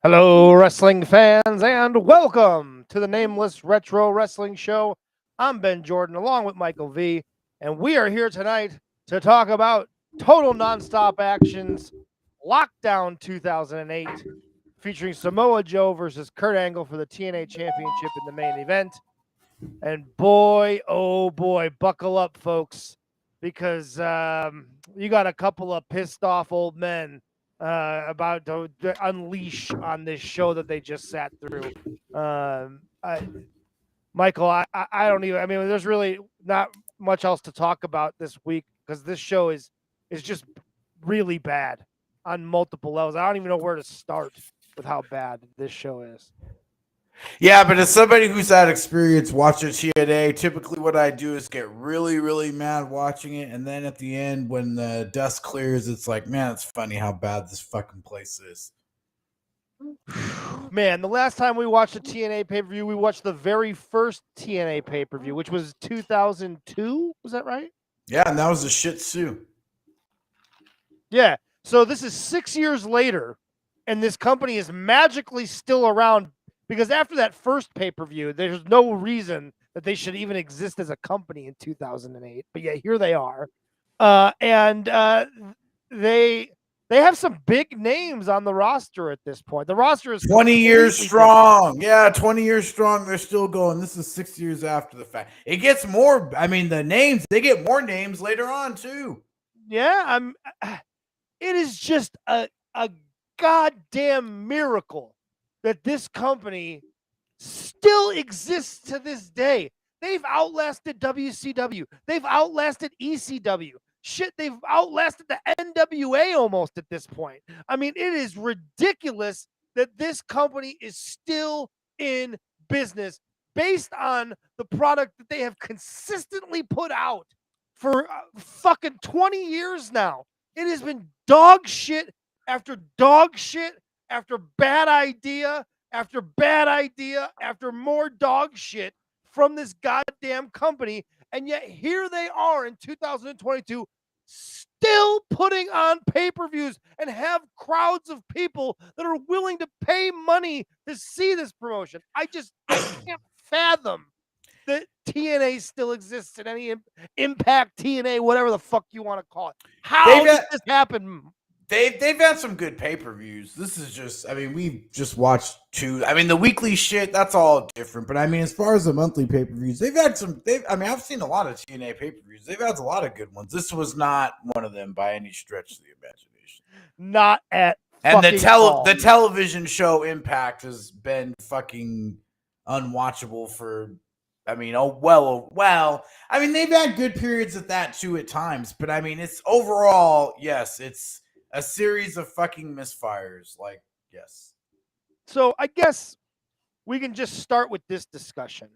Hello, wrestling fans, and welcome to the Nameless Retro Wrestling Show. I'm Ben Jordan, along with Michael V, and we are here tonight to talk about Total Nonstop Actions Lockdown 2008, featuring Samoa Joe versus Kurt Angle for the TNA Championship in the main event. And boy, oh boy, buckle up, folks, because you got a couple of pissed off old men about to unleash on this show that they just sat through. Michael, I don't even. I mean, there's really not much else to talk about this week because this show is just really bad on multiple levels. I don't even know where to start with how bad this show is. Yeah, but as somebody who's had experience watching TNA, typically what I do is get really, really mad watching it, and then at the end, when the dust clears, it's like, man, it's funny how bad this fucking place is. Man, the last time we watched a TNA pay-per-view, we watched the very first TNA pay-per-view, which was 2002. Was that right? Yeah, and that was a shit sue. Yeah. So this is 6 years later, and this company is magically still around because after that first pay-per-view, there's no reason that they should even exist as a company in 2008. But yeah, here they are. And they have some big names on the roster at this point. The roster is 20 years strong. Yeah, 20 years strong. They're still going. This is 6 years after the fact. It gets more. I mean, the names, they get more names later on, too. Yeah, it is just a goddamn miracle that this company still exists to this day. They've outlasted WCW. They've outlasted ECW. Shit, they've outlasted the NWA almost at this point. I mean, it is ridiculous that this company is still in business based on the product that they have consistently put out for fucking 20 years now. It has been dog shit after dog shit after bad idea after bad idea after more dog shit from this goddamn company. And yet here they are in 2022 still putting on pay-per-views and have crowds of people that are willing to pay money to see this promotion. I can't fathom that TNA still exists in any Impact, TNA, whatever the fuck you want to call it. How did this happen? They've had some good pay-per-views. This is just, I mean, we've just watched two. I mean, the weekly shit, that's all different. But I mean, as far as the monthly pay-per-views, they've had some. I mean, I've seen a lot of TNA pay-per-views. They've had a lot of good ones. This was not one of them by any stretch of the imagination. Not at and all. The television show Impact has been fucking unwatchable for. I mean, well. I mean, they've had good periods at that too at times. But I mean, it's overall, yes, it's a series of fucking misfires. Like, yes. So I guess we can just start with this discussion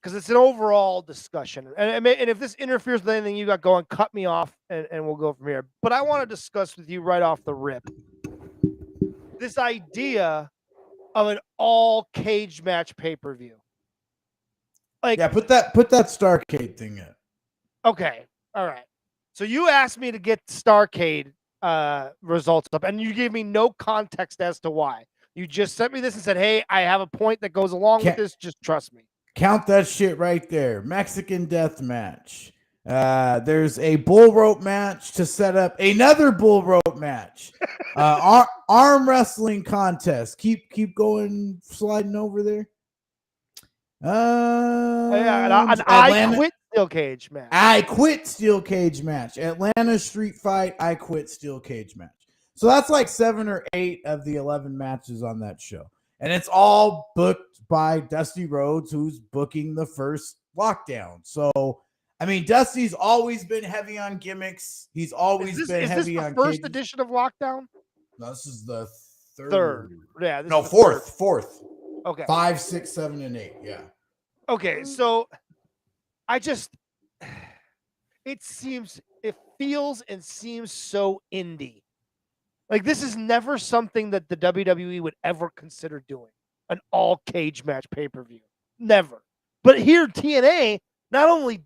because it's an overall discussion. And if this interferes with anything you got going, cut me off and we'll go from here. But I want to discuss with you right off the rip this idea of an all cage match pay-per-view. Like, yeah, put that Starrcade thing in. Okay. All right. So you asked me to get Starrcade results up, and you gave me no context as to why. You just sent me this and said, hey, I have a point that goes along with this. Just trust me. Count that shit right there. Mexican death match. There's a bull rope match to set up another bull rope match. Arm wrestling contest. Keep going, sliding over there. I quit steel cage match. I quit steel cage match. Atlanta street fight. I quit steel cage match. So that's like 7 or 8 of the 11 matches on that show. And it's all booked by Dusty Rhodes, who's booking the first lockdown. So, I mean, Dusty's always been heavy on gimmicks. He's always been heavy on Is this the first edition of Lockdown? No, this is the third. Yeah. No, fourth. Okay. 5, 6, 7, and 8. Yeah. Okay, so it feels and seems so indie. Like, this is never something that the WWE would ever consider doing, an all cage match pay-per-view. Never. But here, TNA not only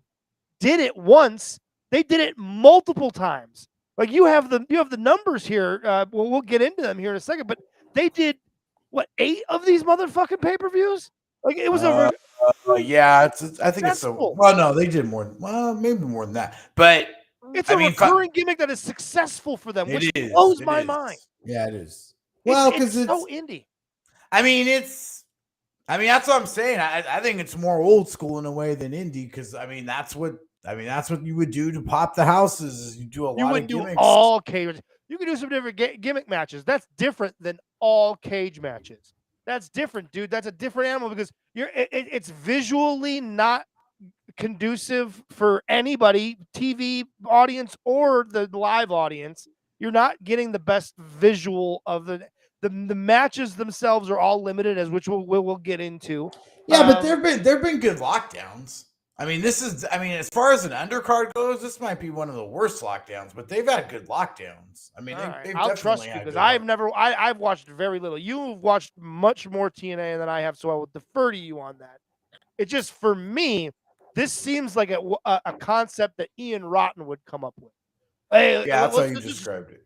did it once, they did it multiple times. Like, you have the numbers here. We'll get into them here in a second, but they did what 8 of these motherfucking pay-per-views? Like it was Yeah, I think it's so. successful. Well, no, they did more. Well, maybe more than that. But It's I a mean, recurring gimmick that is successful for them, which it is. blows It my is. mind. Yeah, it is. It's Well, because so indie. I mean, that's what I'm saying. I think it's more old school in a way than indie because that's what you would do to pop the houses. Is you do a You lot of wouldn't do gimmicks. all cage. You can do some different gimmick matches. That's different than all cage matches. That's different, dude. That's a different animal because it's visually not conducive for anybody, TV audience or the live audience. You're not getting the best visual of the matches themselves are all limited, as which we'll get into. Yeah, but there've been good lockdowns. As far as an undercard goes, this might be one of the worst lockdowns, but they've had good lockdowns. I mean, they've I'll definitely trust you had because good I've watched very little. You've watched much more TNA than I have, so I will defer to you on that. It just for me, this seems like a concept that Ian Rotten would come up with. Hey, Yeah, that's how you described it.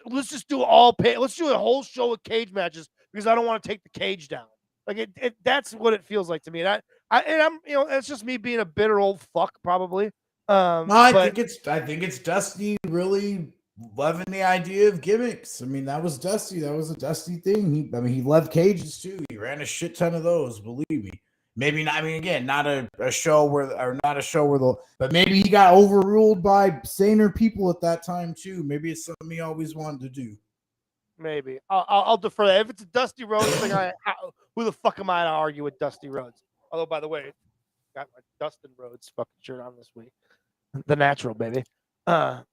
let's just do all pay. Let's do a whole show of cage matches because I don't want to take the cage down. Like that's what it feels like to me. And I'm it's just me being a bitter old fuck probably. No, I think it's Dusty really loving the idea of gimmicks. I mean, that was Dusty. That was a Dusty thing. He loved cages too. He ran a shit ton of those. Believe me. Maybe not. I mean, again, not a show but maybe he got overruled by saner people at that time too. Maybe it's something he always wanted to do. Maybe I'll defer that. If it's a Dusty Rhodes thing, who the fuck am I to argue with Dusty Rhodes? Although, by the way, got my Dustin Rhodes fucking shirt on this week. The natural, baby. The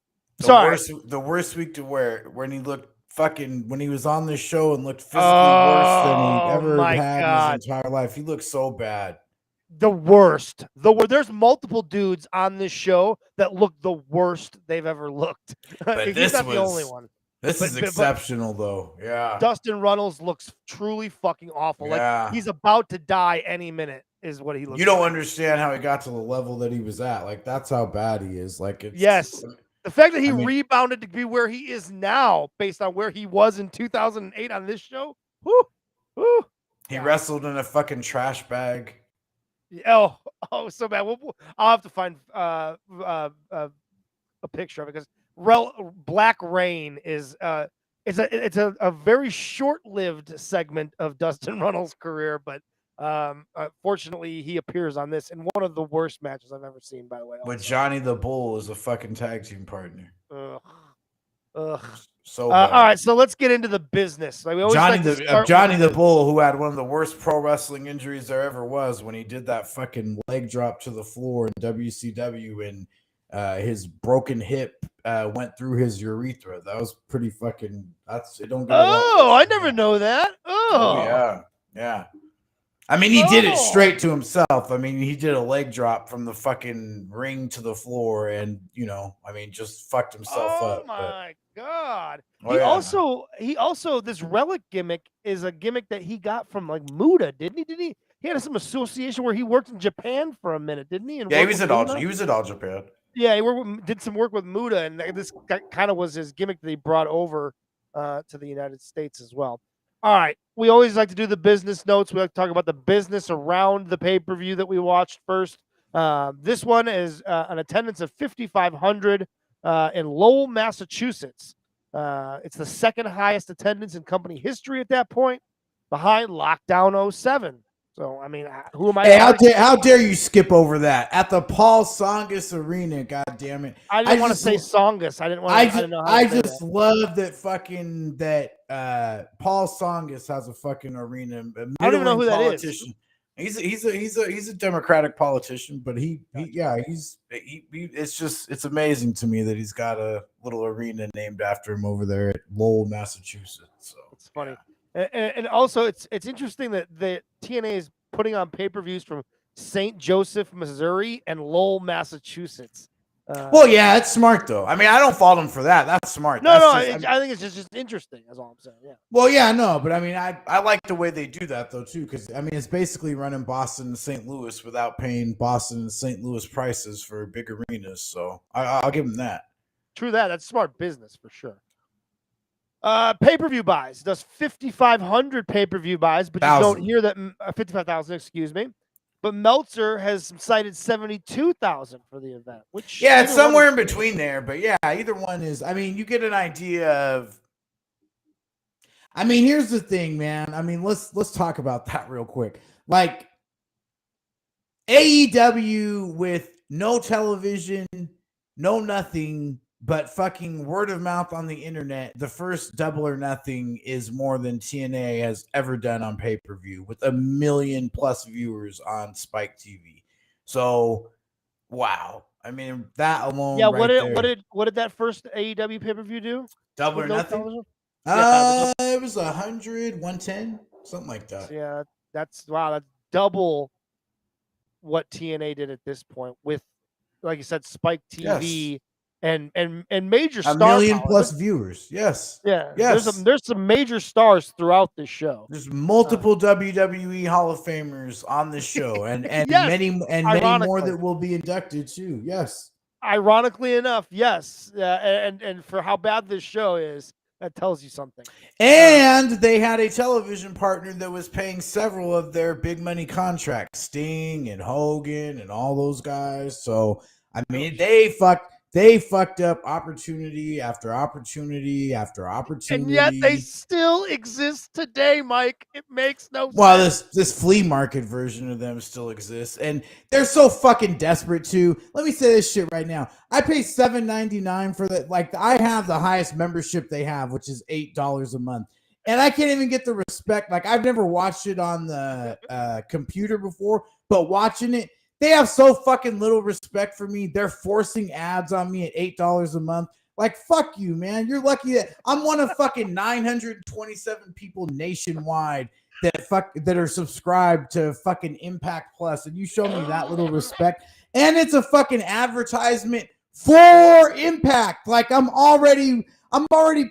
worst week to wear when he was on this show and looked physically worse than he ever had in his entire life. He looked so bad. The worst. There's multiple dudes on this show that look the worst they've ever looked. But He's not the only one. This is exceptional, though. Yeah. Dustin Runnels looks truly fucking awful. Yeah. Like he's about to die any minute. Is what he looks. You don't understand how he got to the level that he was at. Like that's how bad he is. Like yes. The fact that he rebounded to be where he is now, based on where he was in 2008 on this show. Whoo. He wrestled in a fucking trash bag. Oh, so bad. I'll have to find a picture of it because Black Rain is it's a very short-lived segment of Dustin Runnels' career, but fortunately he appears on this in one of the worst matches I've ever seen. By the way, with Johnny the Bull as a fucking tag team partner. Ugh. So bad. All right, so let's get into the business. Like we always Johnny the Bull, who had one of the worst pro wrestling injuries there ever was when he did that fucking leg drop to the floor in WCW and his broken hip went through his urethra. That was pretty fucking. It don't get. I never know that. Oh yeah. I mean, he did it straight to himself. I mean, he did a leg drop from the fucking ring to the floor, and just fucked himself up. Oh my god! He also this relic gimmick is a gimmick that he got from like Muda, didn't he? He had some association where he worked in Japan for a minute, didn't he? He was at All Japan. Yeah, he did some work with Muda, and this kind of was his gimmick that he brought over to the United States as well. All right. We always like to do the business notes. We like to talk about the business around the pay-per-view that we watched first. This one is an attendance of 5,500 in Lowell, Massachusetts. It's the second highest attendance in company history at that point, behind Lockdown 07. So, I mean, who am I? Hey, how dare you skip over that at the Paul Songus Arena? God damn it! I didn't want to say Songus. I didn't want. I just love that fucking Paul Songus has a fucking arena. I don't even know who that is. He's a Democratic politician, but it's amazing to me that he's got a little arena named after him over there at Lowell, Massachusetts. So it's funny. Yeah. And also, it's interesting that the TNA is putting on pay-per-views from St. Joseph, Missouri, and Lowell, Massachusetts. Well, yeah, it's smart though. I mean, I don't fault him for that. That's smart. I think it's just interesting. That's all I'm saying. Yeah. Well, yeah, no, but I mean, I like the way they do that though too, because I mean, it's basically running Boston and St. Louis without paying Boston and St. Louis prices for big arenas. So I'll give them that. True that. That's smart business for sure. Pay-per-view buys. Does 5,500 pay-per-view buys, but you don't hear that 55,000, excuse me. But Meltzer has cited 72,000 for the event, which it's somewhere in between there. But yeah, either one is. I mean, you get an idea of. I mean, here's the thing, man. I mean, let's talk about that real quick. Like AEW with no television, no nothing, but fucking word of mouth on the internet. The first Double or Nothing is more than TNA has ever done on pay-per-view with 1 million+ viewers on Spike TV. So, wow. I mean, that alone. Yeah, right what did that first AEW pay-per-view do? Double or Nothing? Yeah, it was 100, 110, something like that. Yeah, that's double what TNA did at this point with, like you said, Spike TV and major stars. 1 million+ viewers. Yes. Yeah. Yes. There's some major stars throughout this show. There's multiple WWE Hall of Famers on this show, and yes, many more that will be inducted too. Yes. Ironically enough, yes. And for how bad this show is, that tells you something. And they had a television partner that was paying several of their big money contracts, Sting and Hogan and all those guys. So I mean, they fucked up opportunity after opportunity after opportunity. And yet they still exist today, Mike. It makes no sense. Well, this flea market version of them still exists. And they're so fucking desperate too. Let me say this shit right now. I pay $7.99 for that. Like, I have the highest membership they have, which is $8 a month. And I can't even get the respect. Like, I've never watched it on the computer before, but watching it, they have so fucking little respect for me. They're forcing ads on me at $8 a month. Like, fuck you, man. You're lucky that I'm one of fucking 927 people nationwide that are subscribed to fucking Impact Plus, and you show me that little respect. And it's a fucking advertisement for Impact. Like, I'm already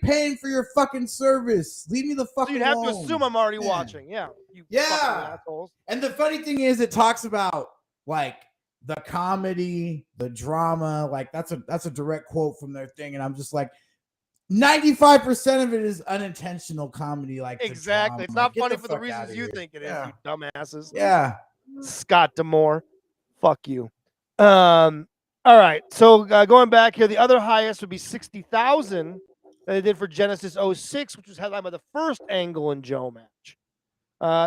paying for your fucking service. Leave me the fuck alone. You'd have to assume I'm already watching. Yeah. You fucking assholes. And the funny thing is, it talks about like the comedy, the drama. Like, that's a direct quote from their thing, and I'm just like, 95% of it is unintentional comedy. Like, exactly, it's not funny for the reasons you think it is, you dumbasses. Yeah, Scott D'Amore, fuck you. All right, so going back here, the other highest would be 60,000 that they did for Genesis 06, which was headlined by the first Angle and Joe match.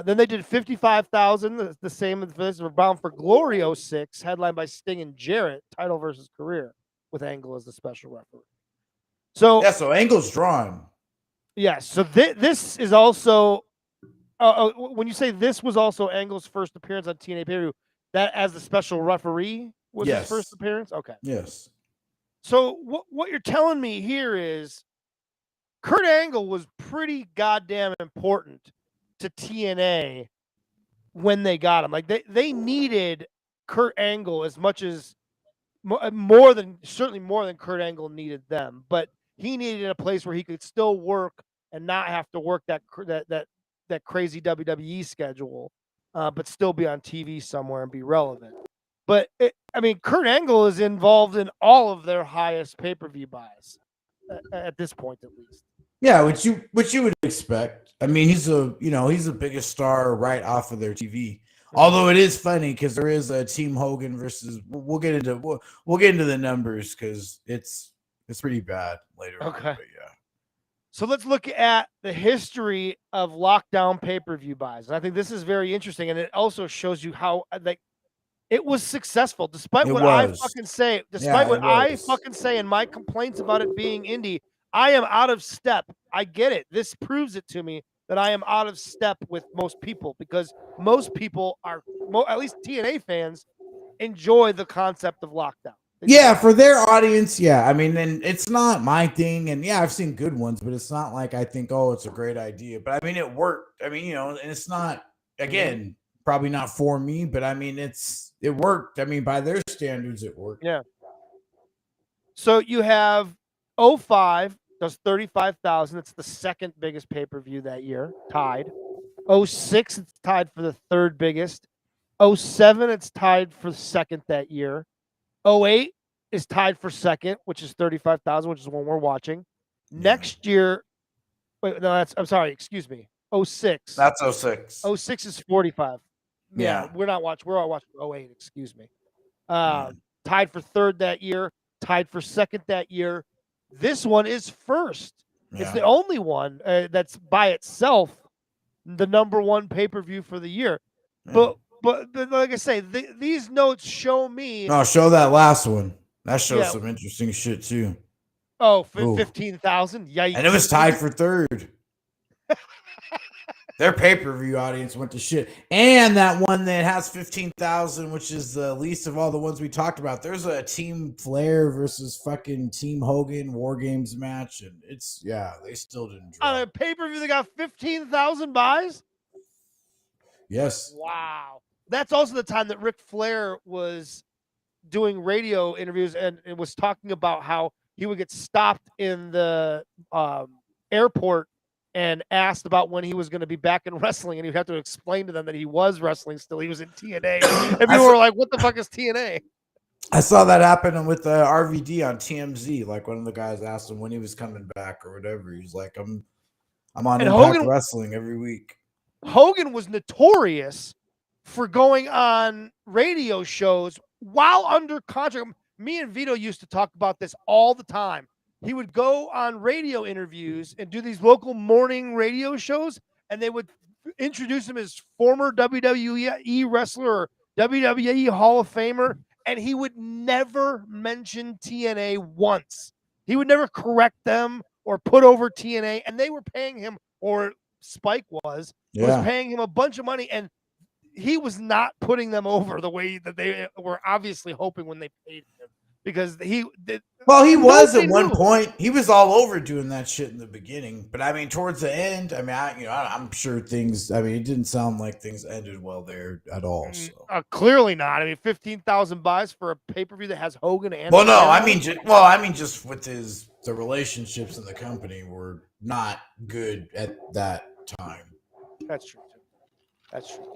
Then they did 55,000, the same for this. We're Bound for Glory 06, headlined by Sting and Jarrett, title versus career, with Angle as the special referee. So Angle's drawn. Yes. So this is also when you say this was also Angle's first appearance on TNA pay-per-view, that as the special referee was his first appearance? Okay. Yes. So what you're telling me here is Kurt Angle was pretty goddamn important to TNA when they got him. Like, they needed Kurt Angle as much as certainly more than Kurt Angle needed them, but he needed a place where he could still work and not have to work that crazy WWE schedule, but still be on TV somewhere and be relevant. But Kurt Angle is involved in all of their highest pay-per-view buys at this point, at least. Yeah, which you would expect. I mean, he's the biggest star right off of their TV. Although it is funny because there is a Team Hogan versus. We'll get into the numbers because it's pretty bad later. Okay. On, but yeah. So let's look at the history of lockdown pay-per-view buys. And I think this is very interesting, and it also shows you how it was successful, despite what I fucking say. Despite what I fucking say and my complaints about it being indie, I am out of step. I get it. This proves it to me that I am out of step with most people, because most people are, at least TNA fans, enjoy the concept of lockdown. For their audience, I mean, and it's not my thing, and I've seen good ones, but it's not like I think, oh, it's a great idea. But I mean, it worked. I mean, and it's not, again, probably not for me, but I mean, it worked. I mean, by their standards, it worked. Yeah. So you have 05 does 35,000. It's the second biggest pay-per-view that year, tied. 06, it's tied for the third biggest. 07, it's tied for second that year. 08 is tied for second, which is 35,000, which is the one we're watching. Next year, Wait, no, I'm sorry. Excuse me. 06. That's 06. 06 is 45. Yeah, Yeah. we're all watching 08. Excuse me. Yeah. Tied for third that year. Tied for second that year. This one is first. It's the only one that's by itself the number one pay-per-view for the year. Yeah. But like I say, these notes show me. No, show that last one. That shows Yeah. some interesting shit too. Oh, Ooh. 15,000. Yikes. And it was tied for third. Their pay-per-view audience went to shit. And that one that has 15,000, which is the least of all the ones we talked about. There's a Team Flair versus fucking Team Hogan War Games match. And it's, they still didn't draw. On a pay-per-view that got 15,000 buys? Yes. Wow. That's also the time that Ric Flair was doing radio interviews and was talking about how he would get stopped in the airport and asked about when he was going to be back in wrestling, and he'd have to explain to them that he was wrestling still. He was in TNA. And people were like, what the fuck is TNA? I saw that happen with RVD on TMZ. Like one of the guys asked him when he was coming back or whatever. He's like, I'm on Impact Wrestling every week. Hogan was notorious for going on radio shows while under contract. Me and Vito used to talk about this all the time. He would go on radio interviews and do these local morning radio shows, and they would introduce him as former WWE wrestler or WWE Hall of Famer, and he would never mention TNA once. He would never correct them or put over TNA, and they were paying him, or Spike was paying him a bunch of money, and he was not putting them over the way that they were obviously hoping when they paid him, because he was at one point. He was all over doing that shit in the beginning, but I mean, towards the end, I mean, I'm sure things. I mean, it didn't sound like things ended well there at all. So. Clearly not. I mean, 15,000 buys for a pay-per-view that has Hogan and just with the relationships in the company were not good at that time. That's true. That's true.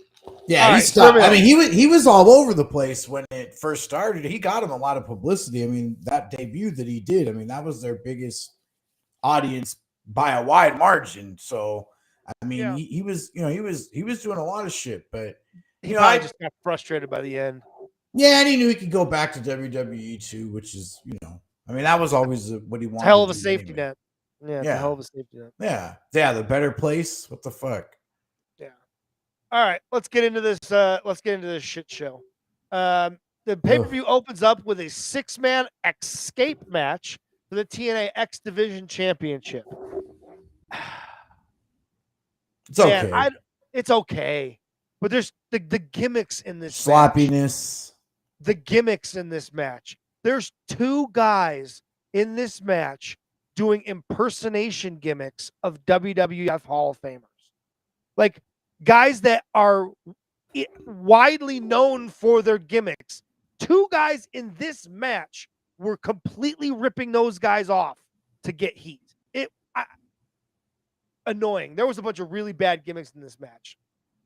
Yeah, he stopped. I mean, he was all over the place when it first started. He got him a lot of publicity. I mean, that debut that he did, I mean, that was their biggest audience by a wide margin. So, I mean, he was doing a lot of shit, but I just got frustrated by the end. Yeah, and he knew he could go back to WWE too, which is, I mean, that was always what he wanted. Hell of a safety net. Yeah, it's a hell of a safety net. Yeah, the better place. What the fuck? All right, let's get into this. Let's get into this shit show. The pay-per-view opens up with a 6-man escape match for the TNA X Division Championship. It's okay. It's okay, but there's the gimmicks in this sloppiness. The gimmicks in this match. There's 2 guys in this match doing impersonation gimmicks of WWF Hall of Famers, like guys that are widely known for their gimmicks. 2 guys in this match were completely ripping those guys off to get heat. Annoying. There was a bunch of really bad gimmicks in this match.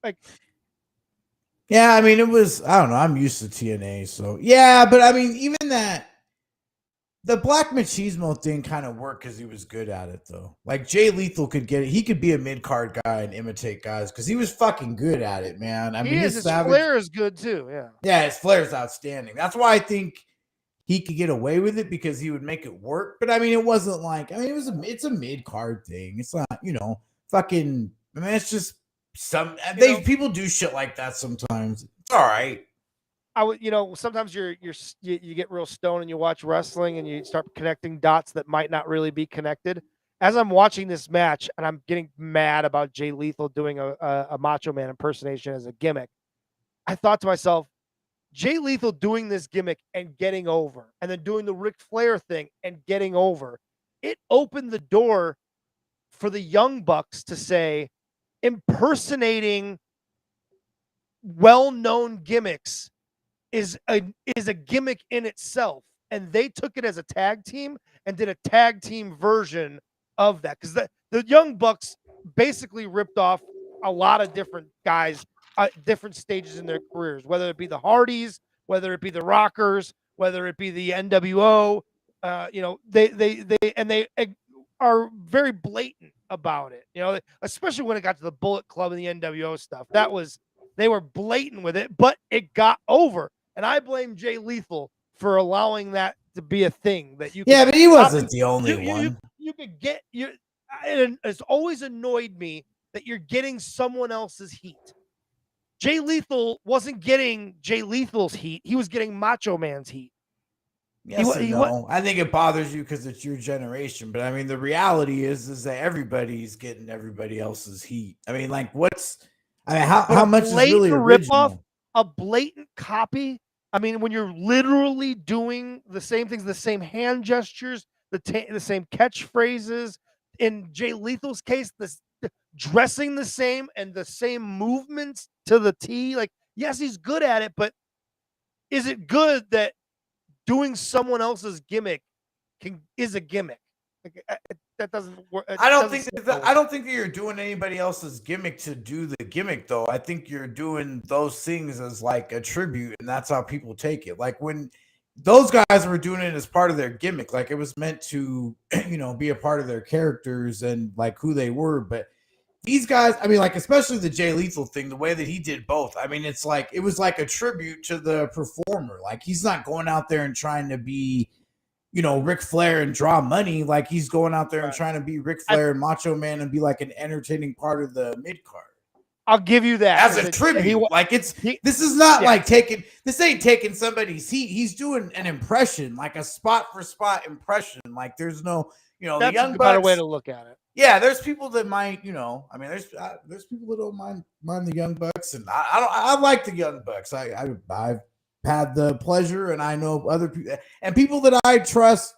I mean, it was, I don't know, I'm used to TNA, so yeah, but I mean, even that, the Black Machismo thing kind of worked because he was good at it, though. Like, Jay Lethal could get it. He could be a mid-card guy and imitate guys because he was fucking good at it, man. I mean, his flair is good, too, Yeah, his flair is outstanding. That's why I think he could get away with it, because he would make it work. But, I mean, it wasn't like, I mean, it's a mid-card thing. It's not, fucking, I mean, it's just people do shit like that sometimes. It's all right. Sometimes you get real stoned and you watch wrestling and you start connecting dots that might not really be connected. As I'm watching this match and I'm getting mad about Jay Lethal doing a Macho Man impersonation as a gimmick, I thought to myself, Jay Lethal doing this gimmick and getting over, and then doing the Ric Flair thing and getting over, it opened the door for the Young Bucks to say impersonating well-known gimmicks is a gimmick in itself, and they took it as a tag team and did a tag team version of that, because the Young Bucks basically ripped off a lot of different guys at different stages in their careers, whether it be the Hardys, whether it be the Rockers, whether it be the NWO. They are very blatant about it. You know, especially when it got to the Bullet Club and the NWO stuff. They were blatant with it, but it got over. And I blame Jay Lethal for allowing that to be a thing that you could. Yeah, but he wasn't the only one. You could get you. It's always annoyed me that you're getting someone else's heat. Jay Lethal wasn't getting Jay Lethal's heat. He was getting Macho Man's heat. Yes and no. I think it bothers you because it's your generation. But I mean, the reality is that everybody's getting everybody else's heat. I mean, like, how much is really original? A blatant copy. I mean, when you're literally doing the same things, the same hand gestures, the same catchphrases. In Jay Lethal's case, dressing the same and the same movements to the T. Like, yes, he's good at it, but is it good that doing someone else's gimmick is a gimmick? Like, that doesn't work. I don't think that you're doing anybody else's gimmick to do the gimmick, though. I think you're doing those things as like a tribute, and that's how people take it. Like when those guys were doing it as part of their gimmick, like it was meant to, be a part of their characters and like who they were. But these guys, I mean, like especially the Jay Lethal thing, the way that he did both. I mean, it was like a tribute to the performer. Like he's not going out there and trying to be, Ric Flair and draw money. Like he's going out there and trying to be Ric Flair and Macho Man and be like an entertaining part of the mid card. I'll give you that as a tribute. This is not like this ain't taking somebody's heat. He's doing an impression, like a spot for spot impression. Like there's no, that's the Young a Bucks, better way to look at it. Yeah, there's people that might, I mean, there's people that don't mind the Young Bucks, and I like the Young Bucks. I've had the pleasure, and I know other people and people that I trust,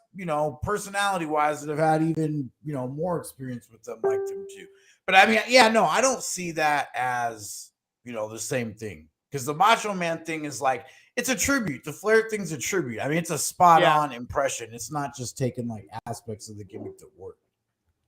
personality wise, that have had even more experience with them, like them too. But I mean, yeah, no, I don't see that as the same thing, because the Macho Man thing is like it's a tribute. The Flair thing's a tribute. I mean, it's a spot on impression. It's not just taking like aspects of the gimmick that work.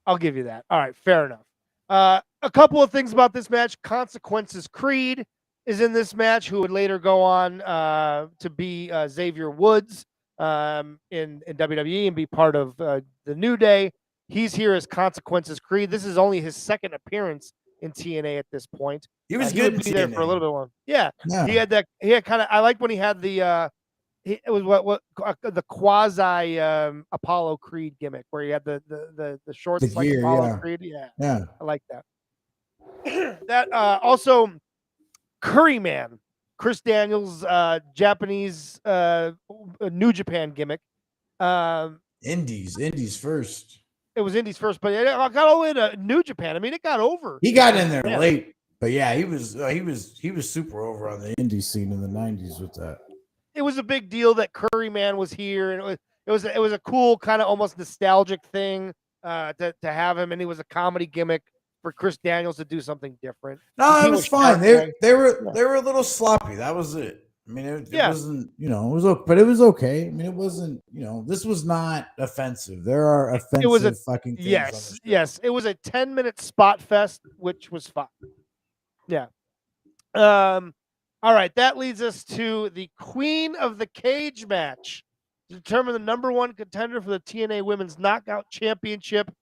I'll give you that. All right, fair enough. A couple of things about this match. Consequences Creed is in this match, who would later go on to be Xavier Woods in WWE and be part of the New Day. He's here as Consequences Creed. This is only his second appearance in TNA at this point. He was good to be there for a little bit more. Yeah. He had that. He had kind of. I like when he had the. It was what the quasi Apollo Creed gimmick, where he had the shorts like Apollo Creed. Yeah, I like that. That also Curry Man, Chris Daniels, Japanese New Japan gimmick. Indies first. It was Indies first, but it got all the way to New Japan. I mean, it got over. He got in there late, but yeah, he was super over on the indie scene in the '90s with that. It was a big deal that Curry Man was here, and it was a cool kind of almost nostalgic thing to have him, and he was a comedy gimmick for Chris Daniels to do something different. No, it was fine. They were a little sloppy. That was it. I mean, it wasn't, it was okay, but it was okay. I mean, it wasn't, this was not offensive. There are offensive fucking things. Yes. It was a 10-minute spot fest, which was fun. Yeah. All right, that leads us to the Queen of the Cage match to determine the number one contender for the TNA Women's Knockout Championship.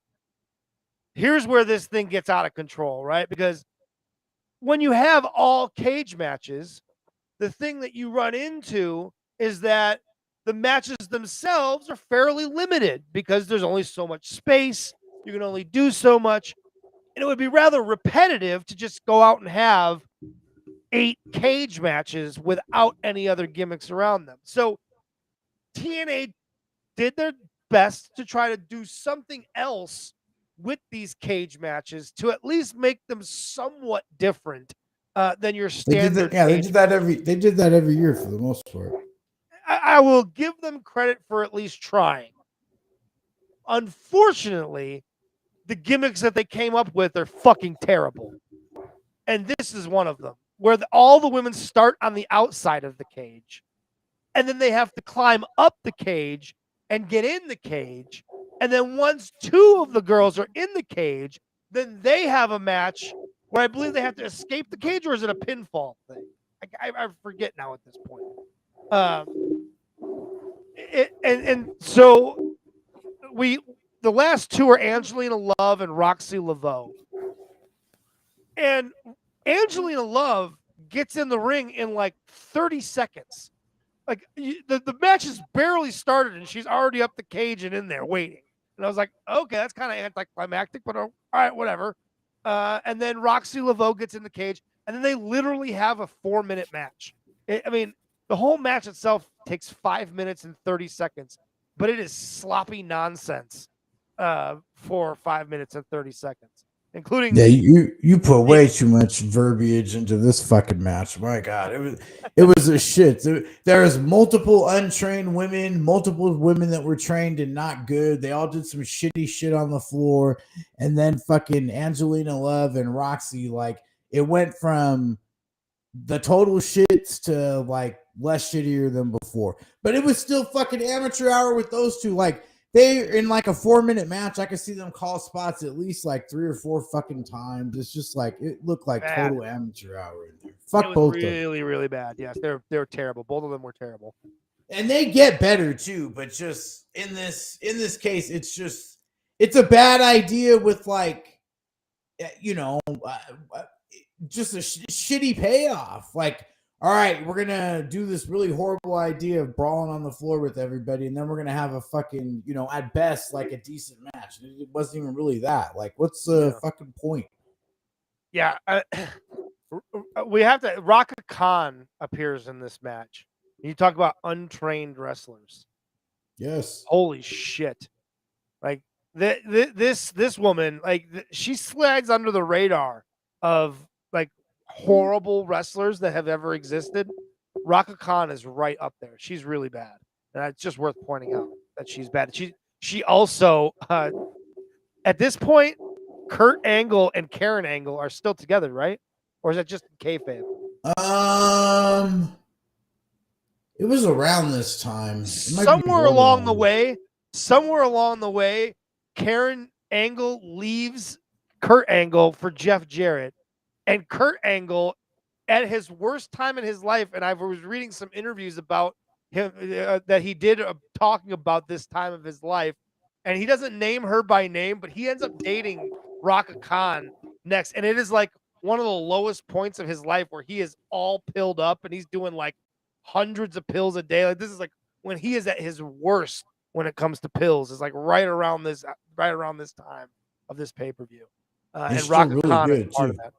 Here's where this thing gets out of control, right? Because when you have all cage matches, the thing that you run into is that the matches themselves are fairly limited because there's only so much space. You can only do so much. And it would be rather repetitive to just go out and have 8 cage matches without any other gimmicks around them. So TNA did their best to try to do something else with these cage matches to at least make them somewhat different than your standard. They did that every year for the most part. I will give them credit for at least trying. Unfortunately, the gimmicks that they came up with are fucking terrible. And this is one of them, where all the women start on the outside of the cage, and then they have to climb up the cage and get in the cage. And then once 2 of the girls are in the cage, then they have a match where I believe they have to escape the cage, or is it a pinfall thing? I forget now at this point. So the last two are Angelina Love and Roxy Laveau. And Angelina Love gets in the ring in like 30 seconds. Like the match has barely started and she's already up the cage and in there waiting. And I was like, okay, that's kind of anticlimactic, but all right, whatever. And then Roxy Laveau gets in the cage, and then they literally have a 4-minute match. I mean, the whole match itself takes 5 minutes and 30 seconds, but it is sloppy nonsense for 5 minutes and 30 seconds, including Yeah, you put way too much verbiage into this fucking match. My God, it was a shit. There was multiple untrained women, multiple women that were trained and not good. They all did some shitty shit on the floor, and then fucking Angelina Love and Roxy, like it went from the total shits to like less shittier than before. But it was still fucking amateur hour with those two. Like they in like a 4-minute match, I could see them call spots at least like 3 or 4 fucking times. It's just like it looked like bad. total amateur hour in there. Fuck It was both really, of them. really bad. Yes, they're terrible. Both of them were terrible. And they get better too, but just in this case, it's a bad idea with like just a shitty payoff. Like, all right, we're gonna do this really horrible idea of brawling on the floor with everybody, and then we're gonna have a fucking, at best, like a decent match. It wasn't even really that. Like, what's the fucking point? Yeah, we have to. Raka Khan appears in this match. You talk about untrained wrestlers. Yes. Holy shit! Like this woman, like she slides under the radar of like horrible wrestlers that have ever existed. Raka Khan is right up there. She's really bad, and it's just worth pointing out that she's bad. She also at this point, Kurt Angle and Karen Angle are still together, right? Or is that just kayfabe? It was around this time. Somewhere along the way, Karen Angle leaves Kurt Angle for Jeff Jarrett, and Kurt Angle, at his worst time in his life, and I was reading some interviews about him that he did talking about this time of his life, and he doesn't name her by name, but he ends up dating Raka Khan next, and it is like one of the lowest points of his life where he is all pilled up and he's doing like hundreds of pills a day. Like this is like when he is at his worst when it comes to pills. Is like right around this time of this pay-per-view. And Raka Khan is part of that.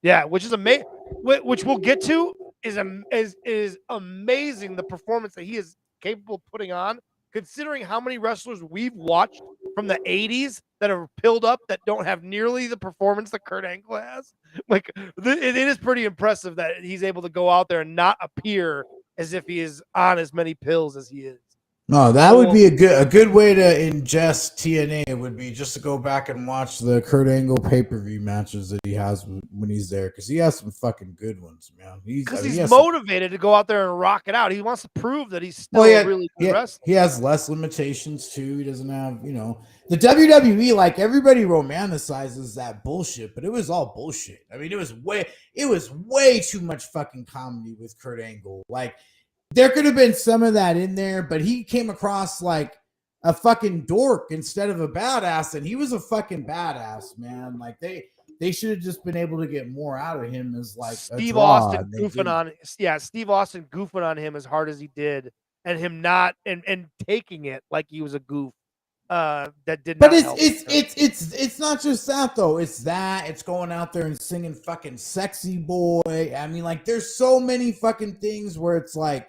Yeah, which is amazing. Which we'll get to is amazing. The performance that he is capable of putting on, considering how many wrestlers we've watched from the 80s that are pilled up that don't have nearly the performance that Kurt Angle has. Like it is pretty impressive that he's able to go out there and not appear as if he is on as many pills as he is. No, that would be a good way to ingest TNA would be just to go back and watch the Kurt Angle pay-per-view matches that he has when he's there, because he has some fucking good ones, man. Because he's motivated to go out there and rock it out. He wants to prove that he's still a really good wrestler. He has less limitations too. He doesn't have, the WWE, like everybody romanticizes that bullshit, but it was all bullshit. I mean, it was way too much fucking comedy with Kurt Angle. Like, there could have been some of that in there, but he came across like a fucking dork instead of a badass, and he was a fucking badass, man. Like they should have just been able to get more out of him as like Steve Austin goofing on him as hard as he did, and him not and taking it like he was a goof. That did not. But it's not just that though. It's going out there and singing fucking "Sexy Boy." I mean, like there's so many fucking things where it's like.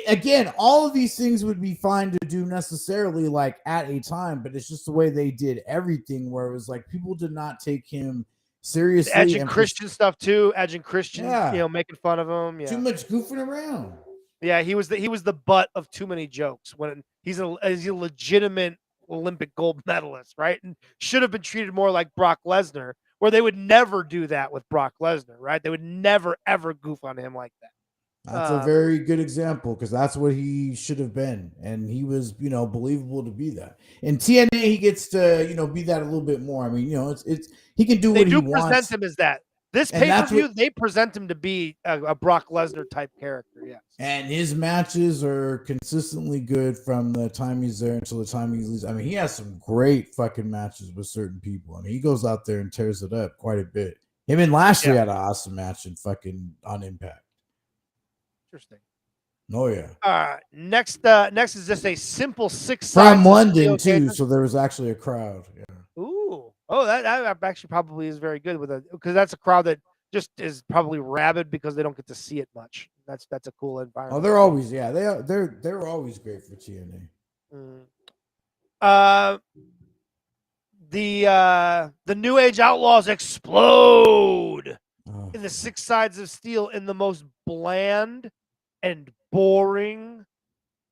Again, all of these things would be fine to do necessarily like at a time, but it's just the way they did everything where it was like people did not take him seriously. Edge and Christian stuff too. Edge and Christian, making fun of him. Yeah. Too much goofing around. Yeah, he was the butt of too many jokes when he's a legitimate Olympic gold medalist, right? And should have been treated more like Brock Lesnar, where they would never do that with Brock Lesnar, right? They would never ever goof on him like that. That's a very good example because that's what he should have been, and he was, believable to be that. In TNA, he gets to, be that a little bit more. I mean, it's he can do what he wants. They do present him as that. This And that's pay-per-view, what- they present him to be a Brock Lesnar type character. Yes. And his matches are consistently good from the time he's there until the time he leaves. I mean, he has some great fucking matches with certain people. I mean, he goes out there and tears it up quite a bit. Him and Lashley had an awesome match in fucking on Impact. Interesting. Oh yeah. Next is just a simple 6 From sides London too, so there was actually a crowd. Yeah. Ooh. Oh, that actually probably is very good with it, because that's a crowd that just is probably rabid because they don't get to see it much. That's a cool environment. Oh, they're always they're always great for TNA. The New Age Outlaws explode in the 6 sides of steel in the most bland and boring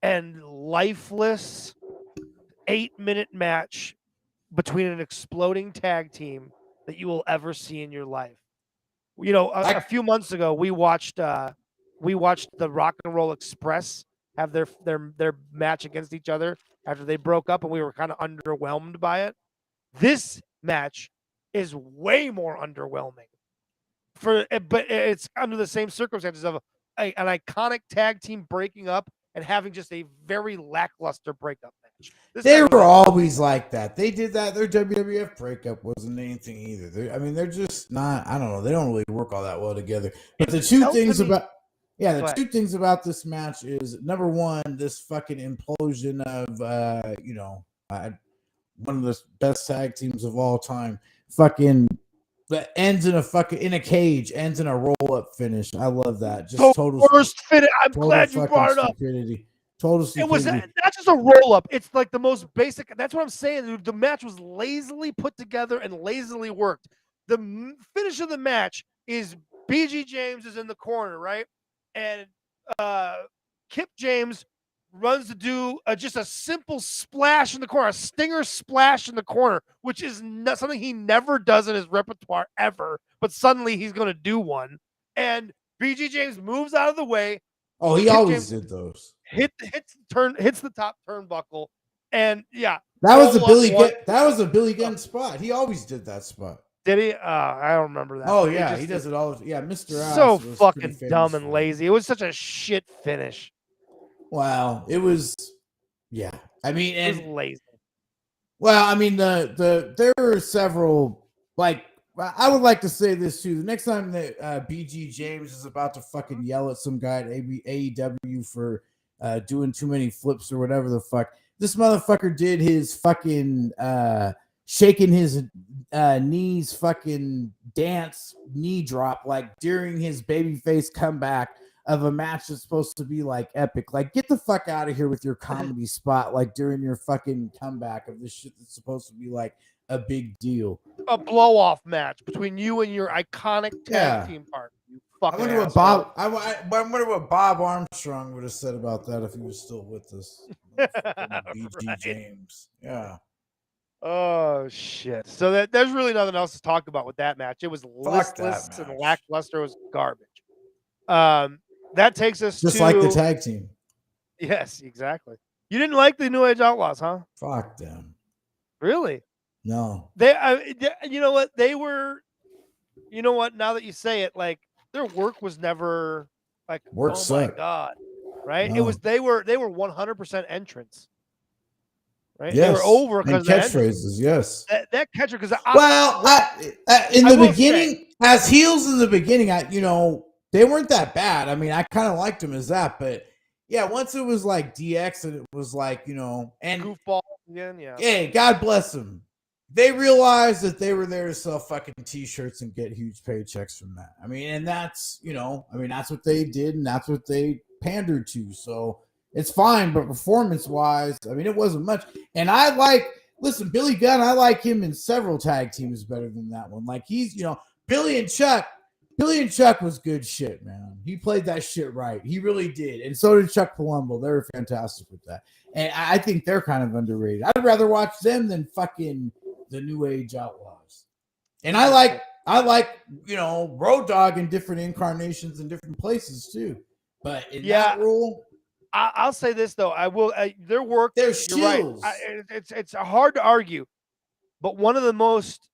and lifeless 8-minute match between an exploding tag team that you will ever see in your life. You know, a few months ago, we watched the Rock and Roll Express have their match against each other after they broke up, and we were kind of underwhelmed by it. This match is way more underwhelming, but it's under the same circumstances of an iconic tag team breaking up and having just a very lackluster breakup match. They were always like that. They did that. Their WWF breakup wasn't anything either. They're just not. I don't know. They don't really work all that well together. But the two things about two things about this match is, number one, this fucking implosion of one of the best tag teams of all time. Fucking that ends in a cage, ends in a roll up finish. I love that. Just total worst finish. I'm glad you brought it up. Total stupidity. It was not just a roll up. It's like the most basic. That's what I'm saying. The match was lazily put together and lazily worked. The finish of the match is BG James is in the corner, right? And Kip James runs to do just a simple splash in the corner, a stinger splash in the corner, which is something he never does in his repertoire ever. But suddenly he's going to do one. And BG James moves out of the way. Oh, he always did those. Hits the top turnbuckle, and yeah, that was a Billy Gunn spot. He always did that spot. Did he? I don't remember that. Oh yeah, he does it all. Yeah, Mr. Ass so fucking dumb and lazy. It was such a shit finish. Wow, it was. Yeah, I mean, it was lazy. Well, I mean, there were several. Like, I would like to say this too. The next time that BG James is about to fucking yell at some guy at AEW for doing too many flips or whatever the fuck, this motherfucker did his fucking shaking his knees fucking dance knee drop like during his babyface comeback of a match that's supposed to be like epic. Like, get the fuck out of here with your comedy spot like during your fucking comeback of this shit that's supposed to be like a big deal. A blow off match between you and your iconic tag team partner. You fucking I wonder what Bob Armstrong would have said about that if he was still with us. BG right. James. Yeah. Oh shit. So there's really nothing else to talk about with that match. It was listless and lackluster. It was garbage. That takes us just like the tag team. Yes, exactly. You didn't like the New Age Outlaws, huh? Fuck them. Really? No. You know what? They were. You know what? Now that you say it, like their work was never like my god, right? No. It was they were 100% entrance. Right? Yes. They were over because catchphrases. Yes. That catcher because in the beginning, as heels in the beginning, they weren't that bad. I mean, I kind of liked them as that, but yeah, once it was like DX and it was like and goofball again, yeah. Hey, God bless them. They realized that they were there to sell fucking t-shirts and get huge paychecks from that. I mean, and that's that's what they did and that's what they pandered to. So it's fine, but performance-wise, I mean, it wasn't much. And listen, Billy Gunn, I like him in several tag teams better than that one. Like he's, Billy and Chuck was good shit, man. He played that shit right. He really did. And so did Chuck Palumbo. They were fantastic with that. And I think they're kind of underrated. I'd rather watch them than fucking the New Age Outlaws. And I like Road Dogg in different incarnations in different places too. But in that role, I'll say this though. I will. Their work. Their skills. Right. It's hard to argue, but one of the most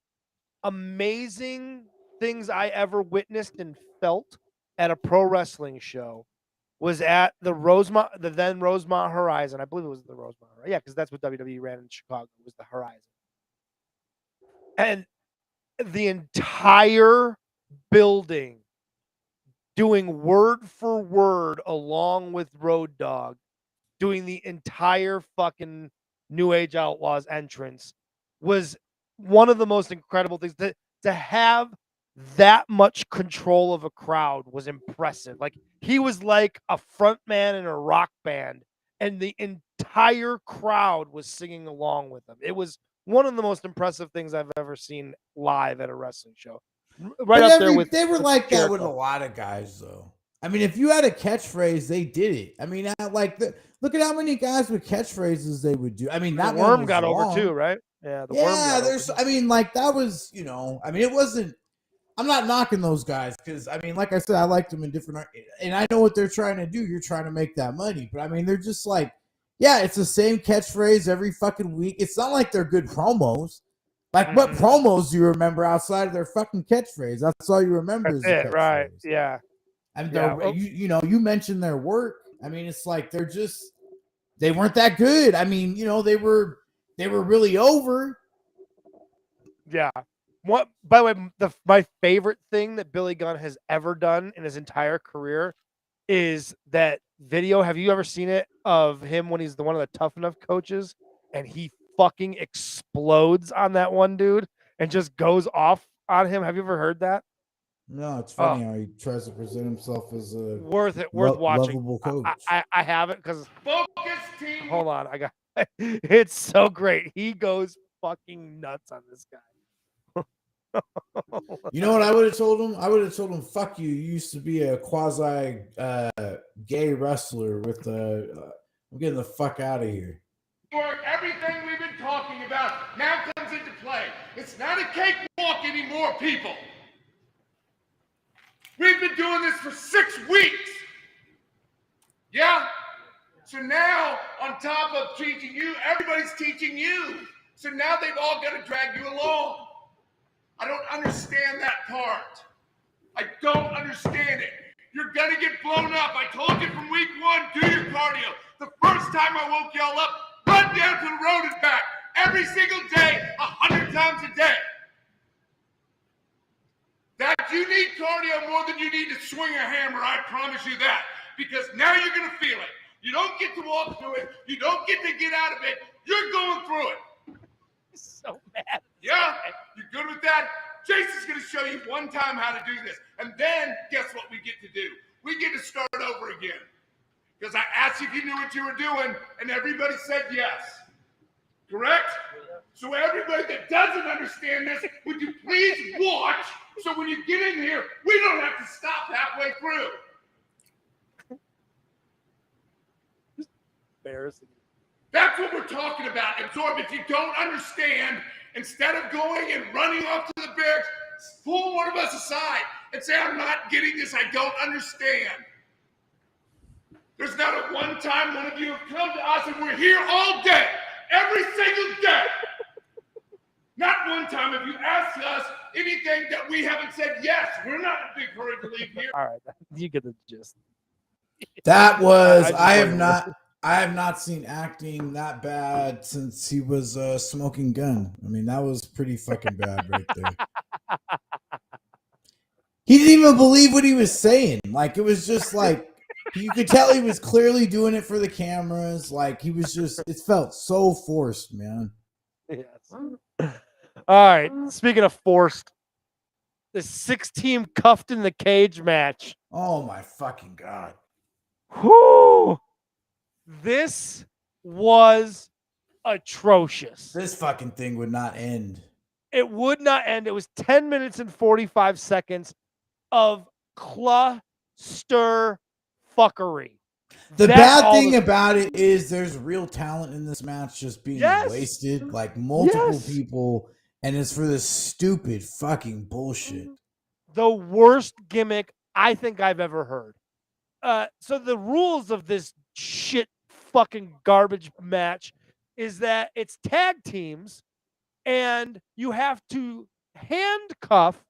amazing things I ever witnessed and felt at a pro wrestling show was at the then Rosemont Horizon. I believe it was the Rosemont Horizon. Yeah, because that's what WWE ran in Chicago, was the Horizon. And the entire building doing word for word along with Road Dogg, doing the entire fucking New Age Outlaws entrance was one of the most incredible things. To have that much control of a crowd was impressive. Like, he was like a front man in a rock band, and the entire crowd was singing along with him. It was one of the most impressive things I've ever seen live at a wrestling show. Right up there with they were like that with a Jericho. lot of guys, though. I mean, if you had a catchphrase, they did it. I mean, look at how many guys with catchphrases they would do. I mean, The that one Worm was got over long. too, right? Yeah, the Worm Yeah, got over. I mean, like that was, I mean, it wasn't. I'm not knocking those guys because I mean, like I said, I liked them in different, and I know what they're trying to do. You're trying to make that money, but I mean, they're just like, yeah, it's the same catchphrase every fucking week. It's not like they're good promos. Like, what promos do you remember outside of their fucking catchphrase? That's all you remember That's is the it, right? catchphrase. Yeah. And Yeah. you mentioned their work. I mean, it's like they weren't that good. I mean, they were really over. Yeah. What? By the way, my favorite thing that Billy Gunn has ever done in his entire career is that video. Have you ever seen it of him when he's one of the Tough Enough coaches and he fucking explodes on that one dude and just goes off on him? Have you ever heard that? No, it's Oh, funny how he tries to present himself as a worth watching. lovable coach. I have it because Focus team. hold on, I got it's so great. He goes fucking nuts on this guy. You know what I would have told him? I would have told him, "Fuck you! You used to be a quasi gay wrestler with I'm getting the fuck out of here." Where everything we've been talking about now comes into play. It's not a cakewalk anymore, people. We've been doing this for 6 weeks. Yeah? So now, on top of teaching you, everybody's teaching you. So now they've all got to drag you along. I don't understand that part. I don't understand it. You're going to get blown up. I told you from week 1, do your cardio. The first time I woke y'all up, run down to the road and back. Every single day, 100 times a day. That you need cardio more than you need to swing a hammer, I promise you that. Because now you're going to feel it. You don't get to walk through it. You don't get to get out of it. You're going through it. So mad. Yeah? You good with that? Jason's going to show you one time how to do this. And then, guess what we get to do? We get to start over again. Because I asked you if you knew what you were doing, and everybody said yes. Correct? So everybody that doesn't understand this, would you please watch so when you get in here, we don't have to stop halfway through. Embarrassing. That's what we're talking about. Absorb. If you don't understand, instead of going and running off to the barracks, pull one of us aside and say, I'm not getting this. I don't understand. There's not a one time one of you have come to us and we're here all day, every single day. Not one time have you asked us anything that we haven't said yes. We're not in a big hurry to leave here. All right, you get the gist. That was I I have not seen acting that bad since he was Smoking Gun. I mean, that was pretty fucking bad right there. He didn't even believe what he was saying. Like, it was just like, you could tell he was clearly doing it for the cameras. Like, he was just, it felt so forced, man. Yes. All right. Speaking of forced, the 6-team cuffed in the cage match. Oh my fucking God. Whoo! This was atrocious. This fucking thing would not end. It would not end. It was 10 minutes and 45 seconds of cluster fuckery. The bad thing about it is there's real talent in this match just being wasted. Like, multiple people, and it's for this stupid fucking bullshit. The worst gimmick I think I've ever heard. So the rules of this shit fucking garbage match is that it's tag teams and you have to handcuff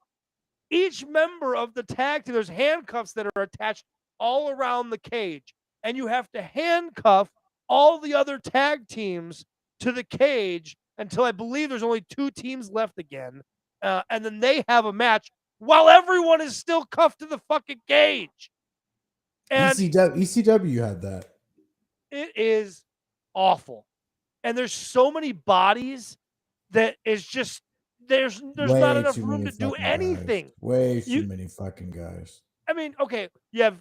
each member of the tag team, there's handcuffs that are attached all around the cage, and you have to handcuff all the other tag teams to the cage until I believe there's only 2 teams left again, and then they have a match while everyone is still cuffed to the fucking cage. And ECW had that. it is awful. And there's so many bodies that is just there's Way not enough too room many to do fucking anything. Guys. Way too You- many fucking guys. I mean, okay, you have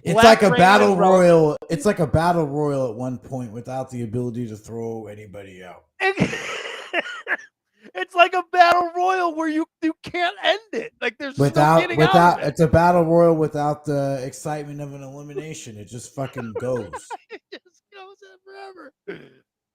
It's Black like a Rain battle and Relic. royal. It's like a battle royal at one point without the ability to throw anybody out. It's like a battle royal where you can't end it. Like there's no getting out of it. It's a battle royal without the excitement of an elimination. It just fucking goes. It just goes on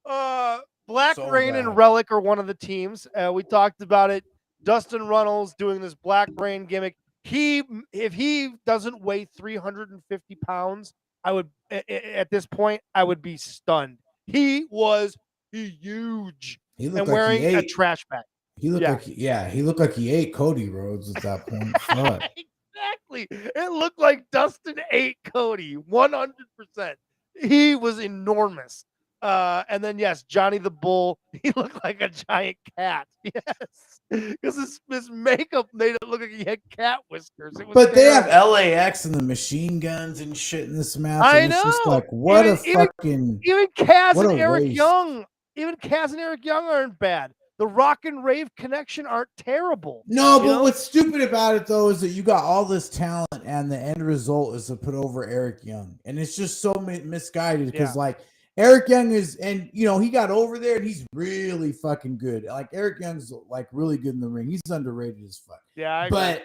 forever. Black So Rain bad. and Relic are one of the teams. We talked about it. Dustin Runnels doing this Black Rain gimmick. If he doesn't weigh 350 pounds, I would at this point I would be stunned. He was huge He looked and like wearing he a ate. trash bag. He looked he looked like he ate Cody Rhodes at that point. Fuck. Exactly. It looked like Dustin ate Cody 100%. He was enormous. And then, yes, Johnny the Bull, he looked like a giant cat. Yes. Because his makeup made it look like he had cat whiskers. It was But they have terrible. LAX and the machine guns and shit in this match. I and it's just know. like, what Even- a fucking. Even Kaz What and a Eric waste. Young. Even Kaz and Eric Young aren't bad. The Rock and Rave connection aren't terrible. No, you but know? what's stupid about it though is that you got all this talent, and the end result is to put over Eric Young, and it's just so misguided because like Eric Young is, and you know he got over there, and he's really fucking good. Like Eric Young's like really good in the ring. He's underrated as fuck. Yeah, I agree.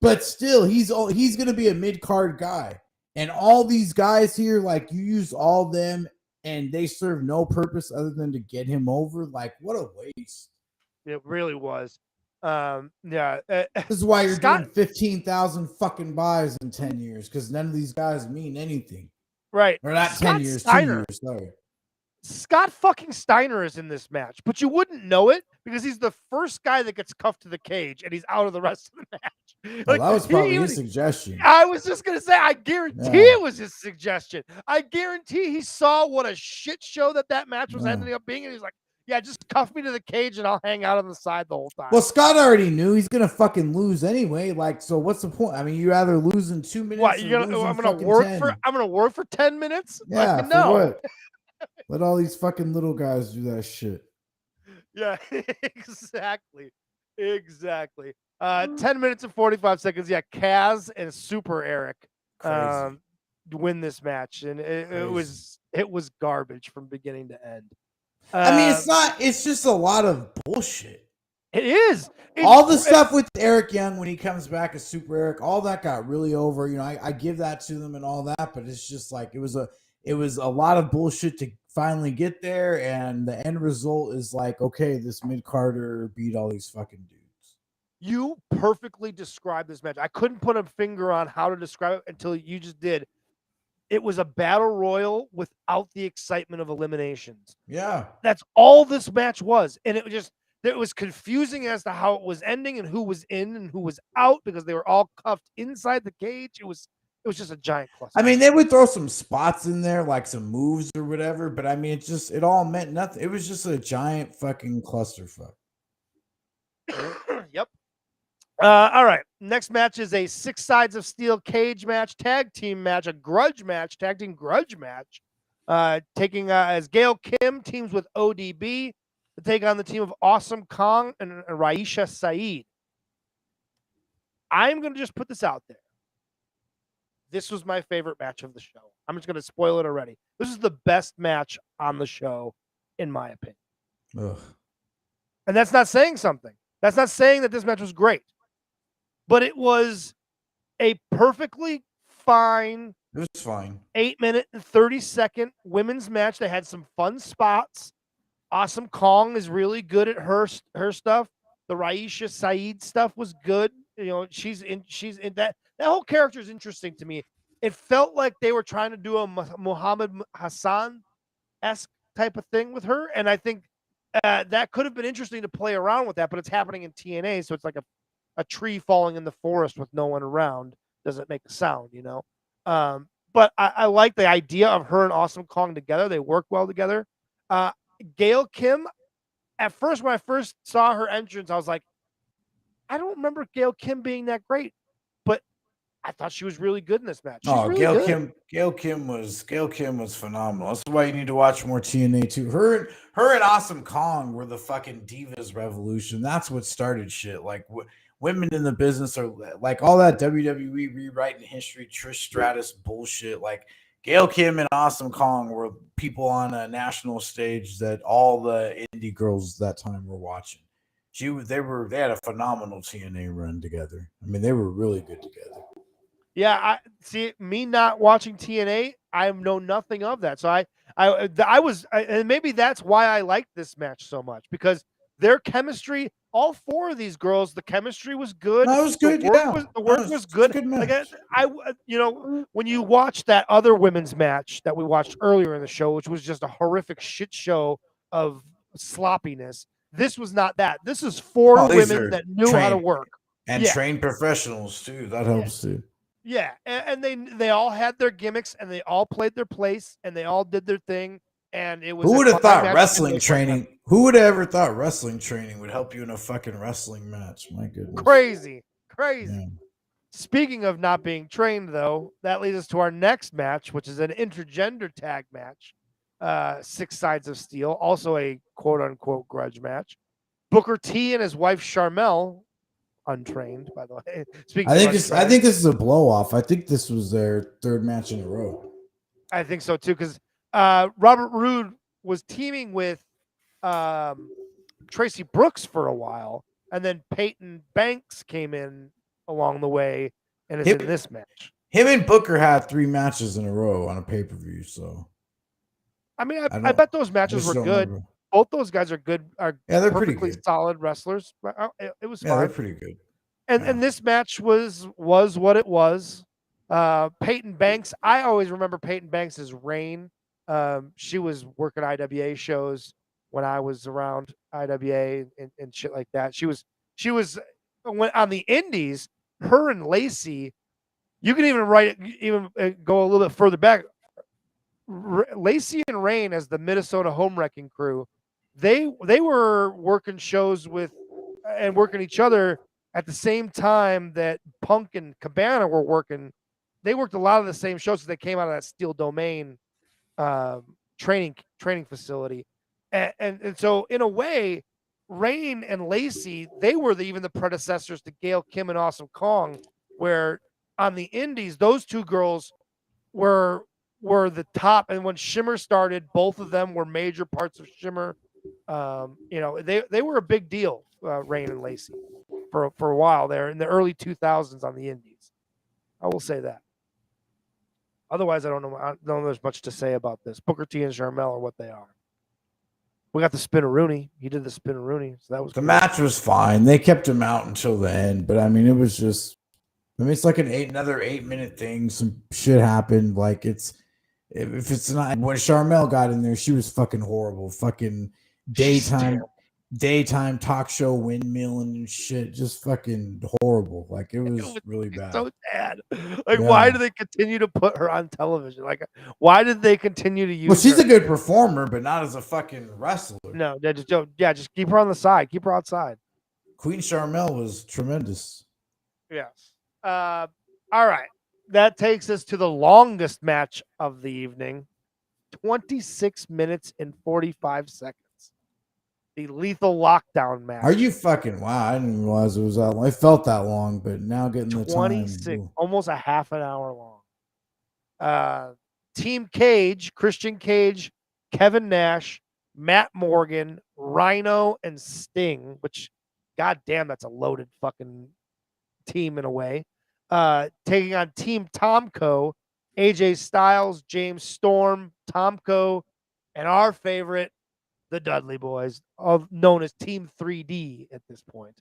But still, he's gonna be a mid card guy, and all these guys here, like you use all them, and they serve no purpose other than to get him over. Like what a waste. It really was. This is why you're Scott- doing 15,000 fucking buys in 10 years, because none of these guys mean anything. Right. Or not Scott 10 years, Steiner. 2 years, sorry. Scott fucking Steiner is in this match, but you wouldn't know it because he's the first guy that gets cuffed to the cage and he's out of the rest of the match. Well, that was probably his suggestion. I was just going to say, I guarantee it was his suggestion. I guarantee he saw what a shit show that match was ending up being, and he's like, yeah, just cuff me to the cage and I'll hang out on the side the whole time. Well, Scott already knew he's gonna fucking lose anyway. Like, so what's the point? I mean, you either lose in 2 minutes. What I'm gonna work for 10 minutes? Yeah, like, no. what? Let all these fucking little guys do that shit. Yeah, exactly. 10 minutes and 45 seconds. Yeah, Kaz and Super Eric win this match, and it was garbage from beginning to end. I mean, it's just a lot of bullshit. It is. All the stuff with Eric Young when he comes back as Super Eric, all that got really over. You know, I give that to them and all that, but it's just like it was a lot of bullshit to finally get there, and the end result is like, okay, this mid-carder beat all these fucking dudes. You perfectly described this match. I couldn't put a finger on how to describe it until you just did. It was a battle royal without the excitement of eliminations. Yeah. That's all this match was. And it was confusing as to how it was ending and who was in and who was out because they were all cuffed inside the cage. It was just a giant cluster. I mean, they would throw some spots in there, like some moves or whatever, but I mean, it all meant nothing. It was just a giant fucking clusterfuck. Yep. All right. Next match is a 6 sides of steel cage match, tag team match, a grudge match, tag team grudge match. Taking as Gail Kim teams with ODB to take on the team of Awesome Kong and Raisha Saeed. I'm going to just put this out there. This was my favorite match of the show. I'm just going to spoil it already. This is the best match on the show, in my opinion. Ugh. And that's not saying something. That's not saying that this match was great. But it was a perfectly fine. It was fine. 8-minute and 30-second women's match. They had some fun spots. Awesome Kong is really good at her stuff. The Raisha Saeed stuff was good. You know, she's in that whole character is interesting to me. It felt like they were trying to do a Muhammad Hassan-esque type of thing with her, and I think that could have been interesting to play around with that, but it's happening in TNA, so it's like a tree falling in the forest with no one around doesn't make a sound, you know. But I like the idea of her and Awesome Kong together. They work well together. Gail Kim, at first, when I first saw her entrance, I was like, I don't remember Gail Kim being that great, but I thought she was really good in this match. She's Oh, really good. Gail Kim was phenomenal. That's why you need to watch more TNA too. Her and Awesome Kong were the fucking Divas Revolution. That's what started shit. Like women in the business are like all that WWE rewriting history, Trish Stratus bullshit. Like Gail Kim and Awesome Kong were people on a national stage that all the indie girls that time were watching. They had a phenomenal TNA run together. I mean, they were really good together. Yeah, I see. Me not watching TNA, I know nothing of that. So and maybe that's why I liked this match so much, because their chemistry, all four of these girls, the chemistry was good. No, it was good. The work was good. Good Like match. you know, when you watch that other women's match that we watched earlier in the show, which was just a horrific shit show of sloppiness, this was not that. This is four women that knew how to work and trained professionals too. That helps too. Yeah, and they all had their gimmicks, and they all played their place, and they all did their thing, and it was. Who would have thought wrestling training? Who would have ever thought wrestling training would help you in a fucking wrestling match? My goodness, crazy. Yeah. Speaking of not being trained, though, that leads us to our next match, which is an intergender tag match. 6 Sides of Steel, also a quote unquote grudge match. Booker T and his wife Sharmell, untrained, by the way. I think this is a blow off. I think this was their third match in a row. I think so too, because Robert Roode was teaming with Tracy Brooks for a while, and then Peyton Banks came in along the way and is in this match. Him and Booker had 3 matches in a row on a pay-per-view. So I mean, I bet those matches were good. Remember. Both those guys are good. They're perfectly pretty good. Solid wrestlers. It was fine. They're pretty good. And this match was what it was. Peyton Banks. I always remember Peyton Banks as Rain. She was working IWA shows when I was around IWA and shit like that. She was when on the Indies. Her and Lacey. You can even go a little bit further back. Lacey and Rain as the Minnesota Home Wrecking Crew. They were working shows with and working each other at the same time that Punk and Cabana were working. They worked a lot of the same shows, so they came out of that Steel Domain training facility. And so in a way, Rain and Lacey, they were even the predecessors to Gail Kim and Awesome Kong, where on the Indies, those two girls were the top. And when Shimmer started, both of them were major parts of Shimmer. They were a big deal, Rain and Lacey, for a while there in the early 2000s on the Indies. I will say that. Otherwise, I don't know there's much to say about this. Booker T and Sharmell are what they are. We got the Spinaroonie. He did the Spinaroonie, so that was the match was fine. They kept him out until the end, but I mean, it was just. I mean, it's like another 8-minute thing. Some shit happened. Like if it's not when Sharmell got in there, she was fucking horrible. Fucking daytime talk show windmill and shit. Just fucking horrible. Like it was really bad. So bad. Like why do they continue to put her on television? Like why did they continue to use? Well, she's her? a good performer, but not as a fucking wrestler. No, just keep her on the side. Keep her outside. Queen Sharmell was tremendous. Yes. All right. That takes us to the longest match of the evening. 26 minutes and 45 seconds. The Lethal Lockdown match. Are you fucking wow? I didn't realize it was that long. It felt that long, but now getting the 26, almost a half an hour long. Team Cage, Christian Cage, Kevin Nash, Matt Morgan, Rhino, and Sting, which goddamn, that's a loaded fucking team in a way. Taking on Team Tomko, AJ Styles, James Storm, Tomko, and our favorite, the Dudley Boys, known as Team 3D at this point.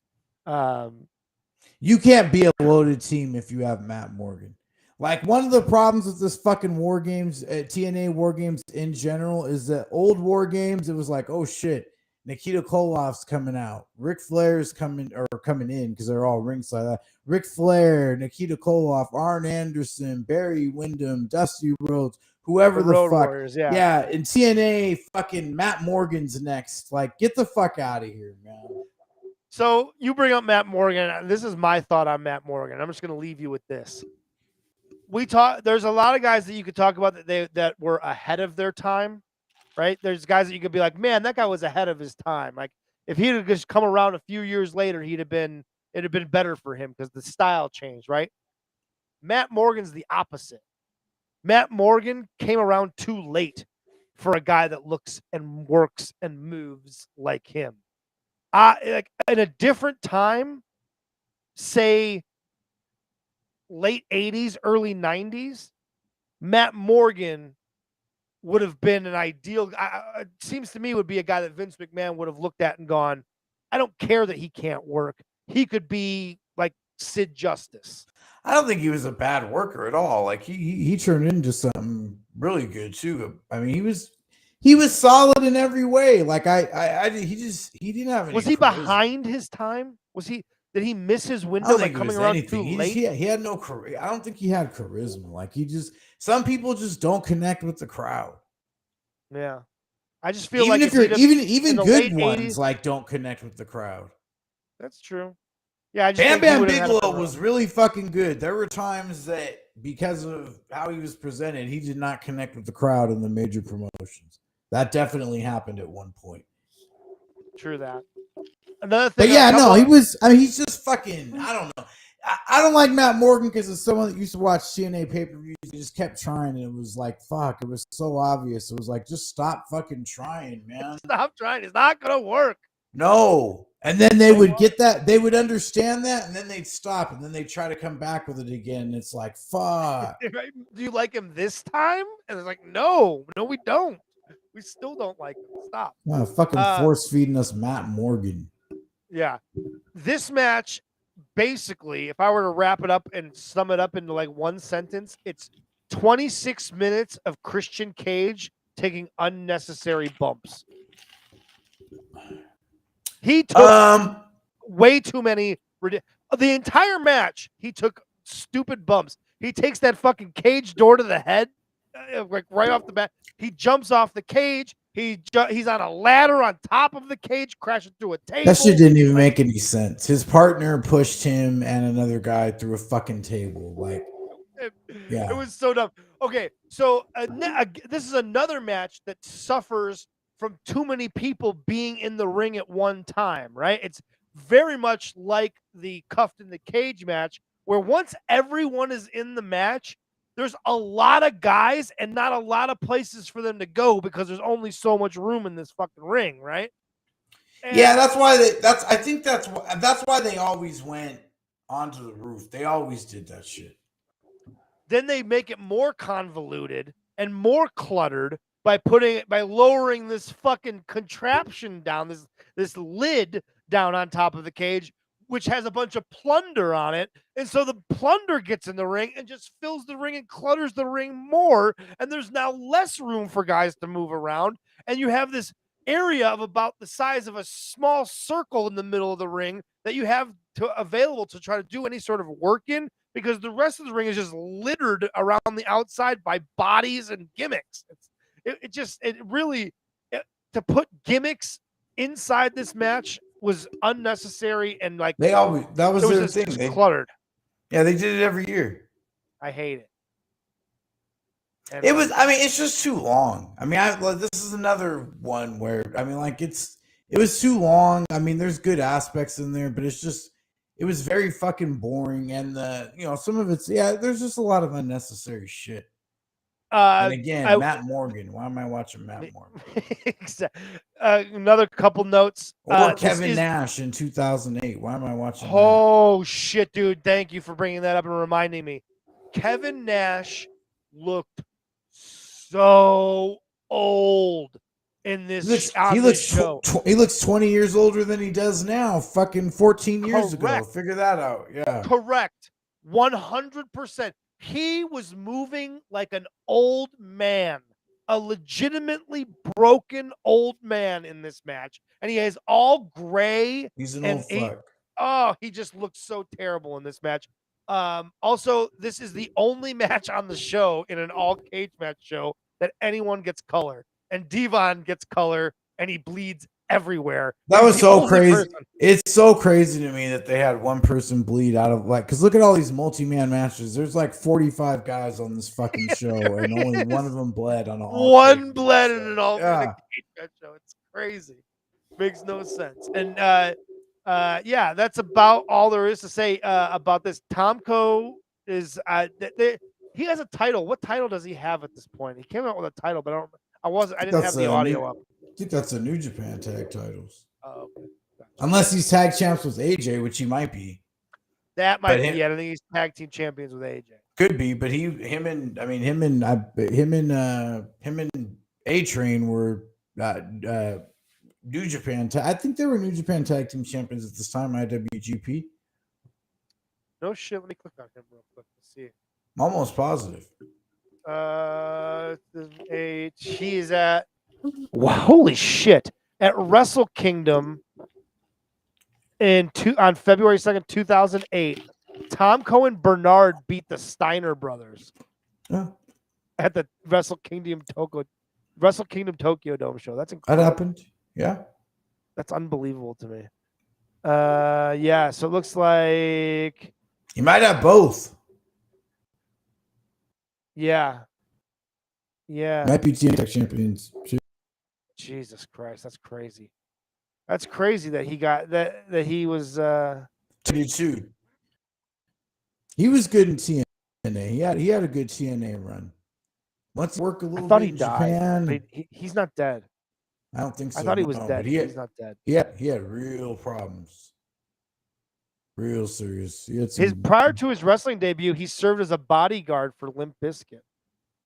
You can't be a loaded team if you have Matt Morgan. Like one of the problems with this fucking War Games, TNA War Games in general, is that old War Games, it was like, oh shit, Nikita Koloff's coming out. Ric Flair's coming in because they're all ringside. Ric Flair, Nikita Koloff, Arn Anderson, Barry Windham, Dusty Rhodes, whoever the Road fuck. Warriors, yeah. Yeah, and TNA fucking Matt Morgan's next. Like, get the fuck out of here, man. So you bring up Matt Morgan. This is my thought on Matt Morgan. I'm just going to leave you with this. There's a lot of guys that you could talk about that were ahead of their time, right? There's guys that you could be like, man, that guy was ahead of his time. Like if he'd have just come around a few years later, it'd have been better for him because the style changed, right? Matt Morgan's the opposite. Matt Morgan came around too late for a guy that looks and works and moves like him. Like in a different time, say late 80s, early 90s, Matt Morgan would have been an ideal. It seems to me would be a guy that Vince McMahon would have looked at and gone, I don't care that he can't work. He could be like Sid Justice. I don't think he was a bad worker at all. Like he turned into something really good too. I mean, he was solid in every way. Like he didn't have any. Was he behind his time? Did he miss his window by coming around too late? He had no career. I don't think he had charisma. Like some people just don't connect with the crowd. Yeah, I just feel even like if you're even good ones 80s, like don't connect with the crowd. That's true. Yeah, I just Bam Bam Bigelow was really fucking good. There were times that because of how he was presented, he did not connect with the crowd in the major promotions. That definitely happened at one point. True that. Another thing, but yeah, no, he was. I mean, he's just fucking. I don't know. I don't like Matt Morgan because it's someone that used to watch TNA pay-per-views. He just kept trying, and it was like, fuck. It was so obvious. It was like, just stop fucking trying, man. Stop trying. It's not gonna work. No. And then they would get that. They would understand that, and then they'd stop, and then they'd try to come back with it again. It's like, fuck. Do you like him this time? And it's like, no, we don't. We still don't like him. Stop. Fucking force feeding us Matt Morgan. Yeah. This match, basically, if I were to wrap it up and sum it up into like one sentence, it's 26 minutes of Christian Cage taking unnecessary bumps. He took way too many. The entire match, he took stupid bumps. He takes that fucking cage door to the head, like right off the bat. He jumps off the cage. He's on a ladder on top of the cage, crashing through a table. That shit didn't even make any sense. His partner pushed him and another guy through a fucking table. Like, yeah, it was so dumb. Okay, so this is another match that suffers from too many people being in the ring at one time, right? It's very much like the cuffed in the cage match, where once everyone is in the match, there's a lot of guys and not a lot of places for them to go because there's only so much room in this fucking ring, right? And yeah, that's why I think that's why they always went onto the roof. They always did that shit. Then they make it more convoluted and more cluttered by lowering this fucking contraption down, this lid down on top of the cage, which has a bunch of plunder on it. And so the plunder gets in the ring and just fills the ring and clutters the ring more. And there's now less room for guys to move around. And you have this area of about the size of a small circle in the middle of the ring that you have available to try to do any sort of work in, because the rest of the ring is just littered around the outside by bodies and gimmicks. To put gimmicks inside this match was unnecessary, and like that was their thing. They cluttered. Yeah, they did it every year. I hate it. And it's just too long. I mean, this is another one where it was too long. I mean, there's good aspects in there, but it was very fucking boring, and some of it's there's just a lot of unnecessary shit. And again, Matt Morgan. Why am I watching Matt Morgan? Another couple notes. Or Kevin Nash in 2008. Why am I watching? Oh shit, dude! Thank you for bringing that up and reminding me. Kevin Nash looked so old in this. Show. He looks 20 years older than he does now. Fucking 14 years ago. Figure that out. Yeah. Correct. 100%. He was moving like an old man a legitimately broken old man in this match, and he has all gray. He's an and old fuck. he just looks so terrible in this match. Also, this is the only match on the show in an all cage match show that anyone gets color, and Devon gets color, and he bleeds everywhere. That He's was the so only crazy. person. It's so crazy to me that they had one person bleed out of because look at all these multi-man matches. There's like 45 guys on this fucking show, and only one of them bled on an all One bled in an alternate Yeah. cage match show. It's crazy. Makes no sense. And yeah, that's about all there is to say about this. Tomko is he has a title. What title does he have at this point? He came out with a title, but I didn't have the audio up. I think that's a New Japan tag titles. Oh, okay. Gotcha. Unless he's tag champs with AJ, which he might be. That might be. I don't think he's tag team champions with AJ. Could be, but him and A Train were New Japan. I think they were New Japan tag team champions at this time. IWGP. No shit. Let me click on him real quick to see. I'm almost positive. He's at. Wow, holy shit! At Wrestle Kingdom on February 2nd, 2008, Tomko and Bernard beat the Steiner brothers at the Wrestle Kingdom Tokyo Dome show. That's incredible. That happened. Yeah. That's unbelievable to me. Yeah, so it looks like he might have both. Yeah. Might be TNT champions. Jesus Christ, that's crazy. That's crazy that he got that he was 22. He was good in TNA. He had a good TNA run. Once work a little I thought bit he in died. Japan. He's not dead. I don't think so. I thought he was dead. But He's not dead. He had real problems. Real serious. Prior to his wrestling debut, he served as a bodyguard for Limp Bizkit.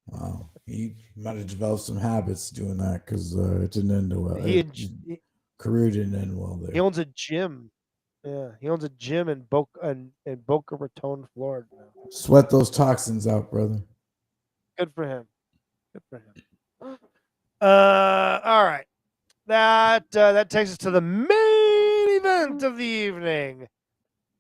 Wow. He might have developed some habits doing that because it didn't end well. Career didn't end well there. He owns a gym. Yeah, he owns a gym in Boca Raton, Florida now. Sweat those toxins out, brother. Good for him. All right. That takes us to the main event of the evening.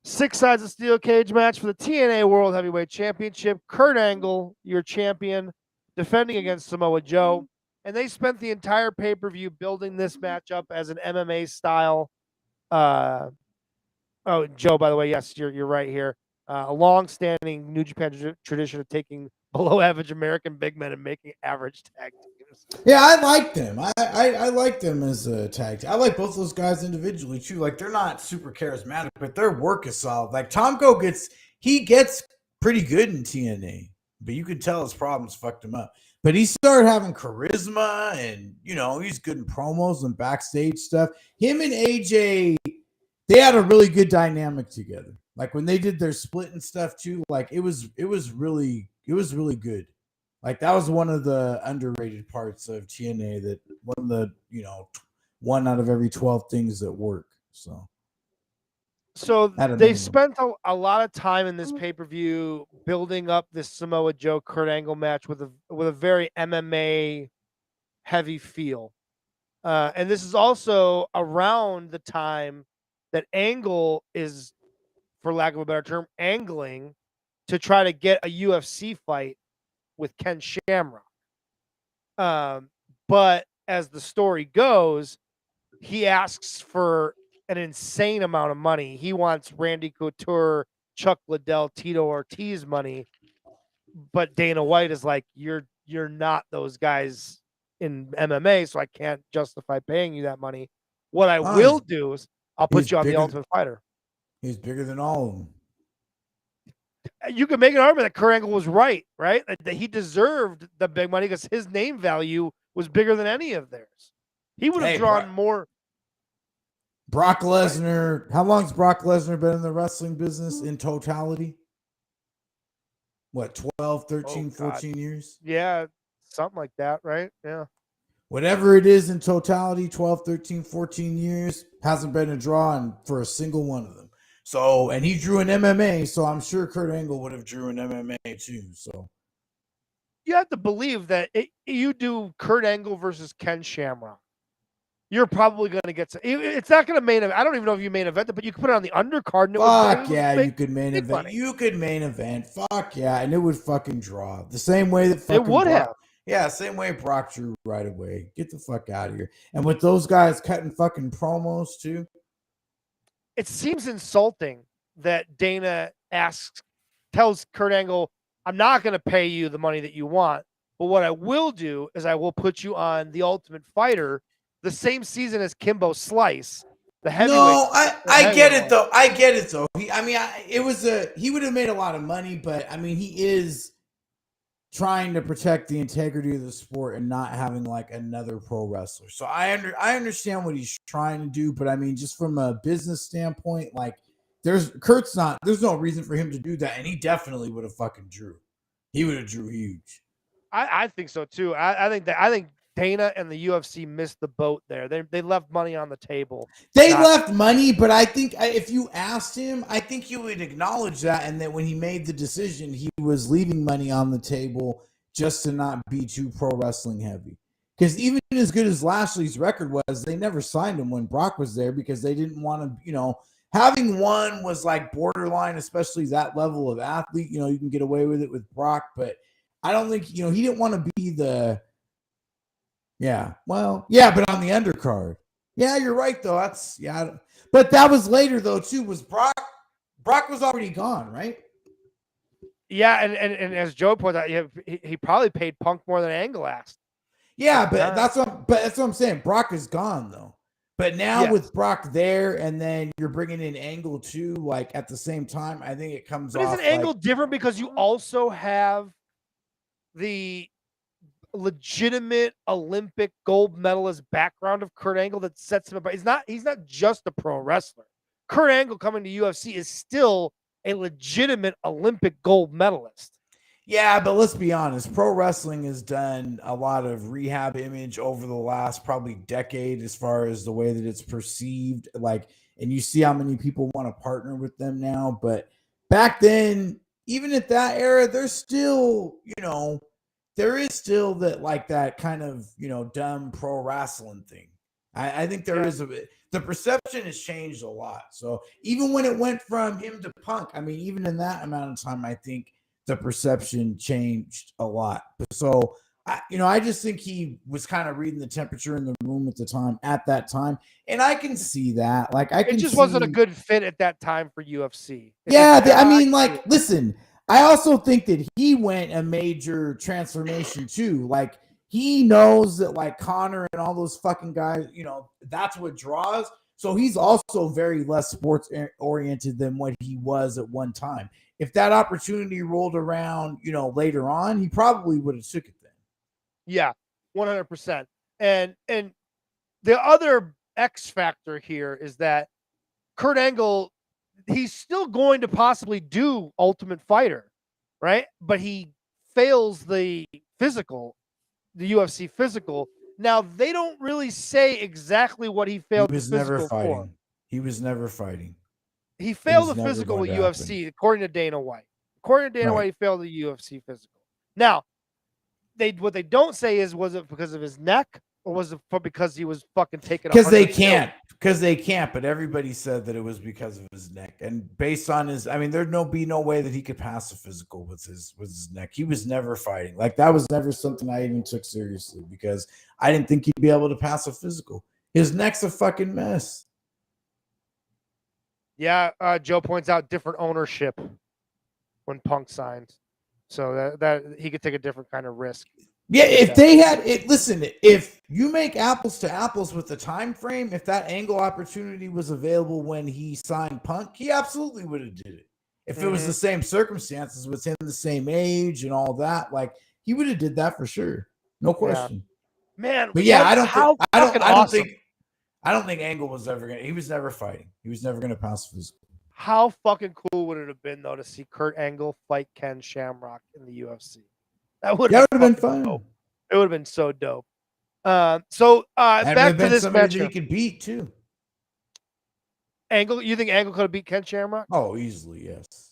6 sides of steel cage match for the TNA World Heavyweight Championship. Kurt Angle, your champion, defending against Samoa Joe. And they spent the entire pay-per-view building this matchup as an MMA style. Joe, by the way, yes, you're right here. A long-standing New Japan tradition of taking below-average American big men and making average tag teams. Yeah, I like them. I like them as a tag team. I like both those guys individually too. Like they're not super charismatic, but their work is solid. Like Tomko gets pretty good in TNA, but you could tell his problems fucked him up. But he started having charisma, and he's good in promos and backstage stuff. Him and AJ, they had a really good dynamic together. Like when they did their split and stuff too, like it was really good. Like that was one of the underrated parts of TNA. That one of the one out of every 12 things that work. So they spent a lot of time in this pay-per-view building up this Samoa Joe Kurt Angle match with a very MMA heavy feel. And this is also around the time that Angle is, for lack of a better term, angling to try to get a UFC fight with Ken Shamrock. But as the story goes, he asks for an insane amount of money. He wants Randy Couture, Chuck Liddell, Tito Ortiz money, but Dana White is like, you're not those guys in MMA, so I can't justify paying you that money. What I will do is I'll put you on the Ultimate Fighter. He's bigger than all of them. You can make an argument that Kurt Angle was right? That he deserved the big money because his name value was bigger than any of theirs. He would have drawn more. Brock Lesnar. How long's Brock Lesnar been in the wrestling business in totality? What, 12, 13, 14 years? Yeah, something like that, right? Yeah. Whatever it is in totality, 12, 13, 14 years, hasn't been a draw for a single one of them. So, and he drew an MMA, so I'm sure Kurt Angle would have drew an MMA too. So, you have to believe that you do Kurt Angle versus Ken Shamrock. You're probably going to get. It's not going to main event. I don't even know if you main event it, but you could put it on the undercard. And Fuck it yeah, would you could main event. money. You could main event. Fuck yeah, and it would fucking draw the same way that fucking It would Brock, have. Yeah, same way Brock drew right away. Get the fuck out of here. And with those guys cutting fucking promos too. It seems insulting that Dana tells Kurt Angle, "I'm not going to pay you the money that you want, but what I will do is I will put you on The Ultimate Fighter the same season as Kimbo Slice, the heavyweight." No, I get it though. I get it though. He would have made a lot of money, but I mean, he is trying to protect the integrity of the sport and not having like another pro wrestler. So I understand what he's trying to do, but I mean, just from a business standpoint, like there's no reason for him to do that, and he definitely would have fucking drew. He would have drew huge. I think so too. I think Dana and the UFC missed the boat there. They left money on the table. They left money, but I think if you asked him, I think he would acknowledge that, and that when he made the decision, he was leaving money on the table just to not be too pro wrestling heavy. Because even as good as Lashley's record was, they never signed him when Brock was there because they didn't want to, having one was like borderline, especially that level of athlete. You can get away with it with Brock, but I don't think, he didn't want to be the. Yeah, well, yeah, but on the undercard. Yeah, you're right, though. But that was later, though, too. Was Brock was already gone, right? Yeah, and as Joe pointed out, he probably paid Punk more than Angle asked. Yeah, but that's what I'm saying. Brock is gone, though. But now with Brock there, and then you're bringing in Angle, too, like, at the same time, I think it comes off. But isn't Angle different because you also have the legitimate Olympic gold medalist background of Kurt Angle that sets him apart? He's not just a pro wrestler. Kurt Angle coming to UFC is still a legitimate Olympic gold medalist. Yeah, but let's be honest. Pro wrestling has done a lot of rehab image over the last probably decade as far as the way that it's perceived. And you see how many people want to partner with them now. But back then, even at that era, there's still, there is still that kind of, dumb pro wrestling thing. I think there is the perception has changed a lot. So even when it went from him to Punk, I mean, even in that amount of time, I think the perception changed a lot. So, I just think he was kind of reading the temperature in the room at that time. And I can see that. It just wasn't a good fit at that time for UFC. Listen, I also think that he went a major transformation too. He knows that Connor and all those fucking guys, that's what draws. So he's also very less sports oriented than what he was at one time. If that opportunity rolled around, later on, he probably would have took it then. Yeah, 100%. And the other X factor here is that Kurt Angle, he's still going to possibly do Ultimate Fighter, right? But he fails the UFC physical. Now, they don't really say exactly what he failed the physical for. He was never fighting. He failed the physical with UFC, according to Dana White. According to Dana White, he failed the UFC physical. Now, what they don't say is, was it because of his neck, or was it because he was fucking taking? Because they can't. But everybody said that it was because of his neck, and based on there'd be no way that he could pass a physical with his neck. He was never fighting. That was never something I even took seriously because I didn't think he'd be able to pass a physical. His neck's a fucking mess. Yeah, Joe points out different ownership when Punk signed, so that he could take a different kind of risk. Yeah, if they had it, listen. If you make apples to apples with the time frame, if that Angle opportunity was available when he signed Punk, he absolutely would have did it. If it was the same circumstances with him the same age and all that, he would have did that for sure, no question. Yeah. Man, but yeah, I don't think Angle was ever gonna. He was never fighting. He was never gonna pass physical. How fucking cool would it have been though to see Kurt Angle fight Ken Shamrock in the UFC? That would have been fun. Dope. It would have been so dope. Back to this match that he could beat too. Angle, you think Angle could have beat Ken Shamrock? Oh, easily, yes.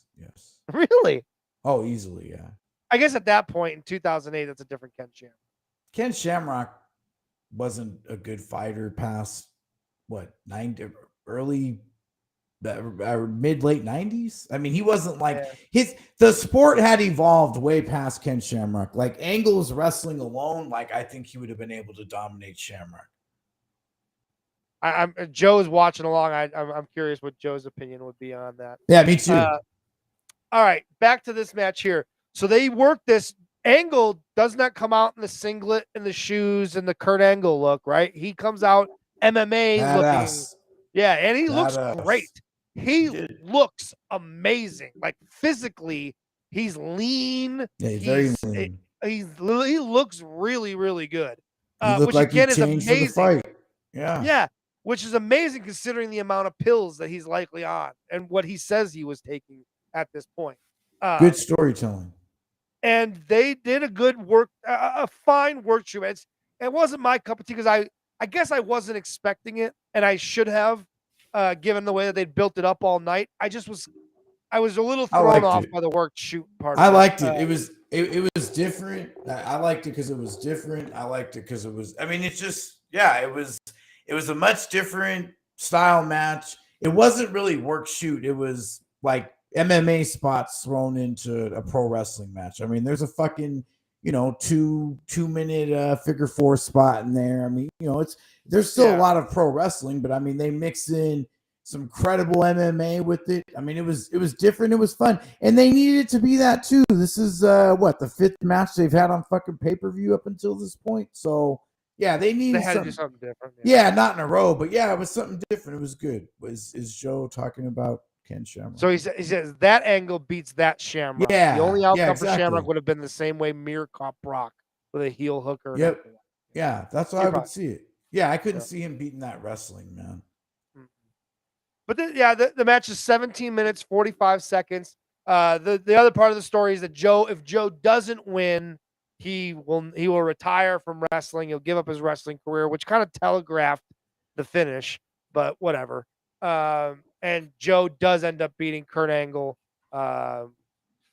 Really? Oh, easily, yeah. I guess at that point in 2008, that's a different Ken Shamrock. Ken Shamrock wasn't a good fighter past what early mid late 90s. I mean, he wasn't like the sport had evolved way past Ken Shamrock. Like Angle's wrestling alone, like I think he would have been able to dominate Shamrock. I'm Joe's watching along. I'm curious what Joe's opinion would be on that. Yeah, me too. All right, back to this match here. So they work this. Angle does not come out in the singlet and the shoes and the Kurt Angle look, right? He comes out MMA looking. Yeah, and he looks great. He looks amazing. Like physically, he's lean. Yeah, he's very lean. He looks really, really good. Which like again is amazing. Fight. Yeah. Yeah. Which is amazing considering the amount of pills that he's likely on and what he says he was taking at this point. Good storytelling. And they did a good work, a fine work shoot. It wasn't my cup of tea because I guess I wasn't expecting it, and I should have, given the way that they'd built it up all night. I was a little thrown off by the work shoot part. I liked it. It was different. I liked it because it was different. I liked it because it was. I mean, it's just It was a much different style match. It wasn't really work shoot. It was like MMA spots thrown into a pro wrestling match. I mean, there's a fucking, 2-minute figure four spot in there. I mean, there's still a lot of pro wrestling, but I mean, they mix in some credible MMA with it. I mean, it was different. It was fun. And they needed it to be that too. This is the fifth match they've had on fucking pay-per-view up until this point. So yeah, they needed to do something different. Yeah, not in a row, but yeah, it was something different. It was good. Is Joe talking about Ken Shamrock? So he says that Angle beats that Shamrock. Yeah, the only outcome for Shamrock would have been the same way Mir caught Brock with a heel hooker. Yep. Yeah, that's how I would see it. Yeah, I couldn't see him beating that wrestling, man. But the match is 17 minutes 45 seconds. The other part of the story is that if Joe doesn't win, he will retire from wrestling. He'll give up his wrestling career, which kind of telegraphed the finish, but whatever. And Joe does end up beating Kurt Angle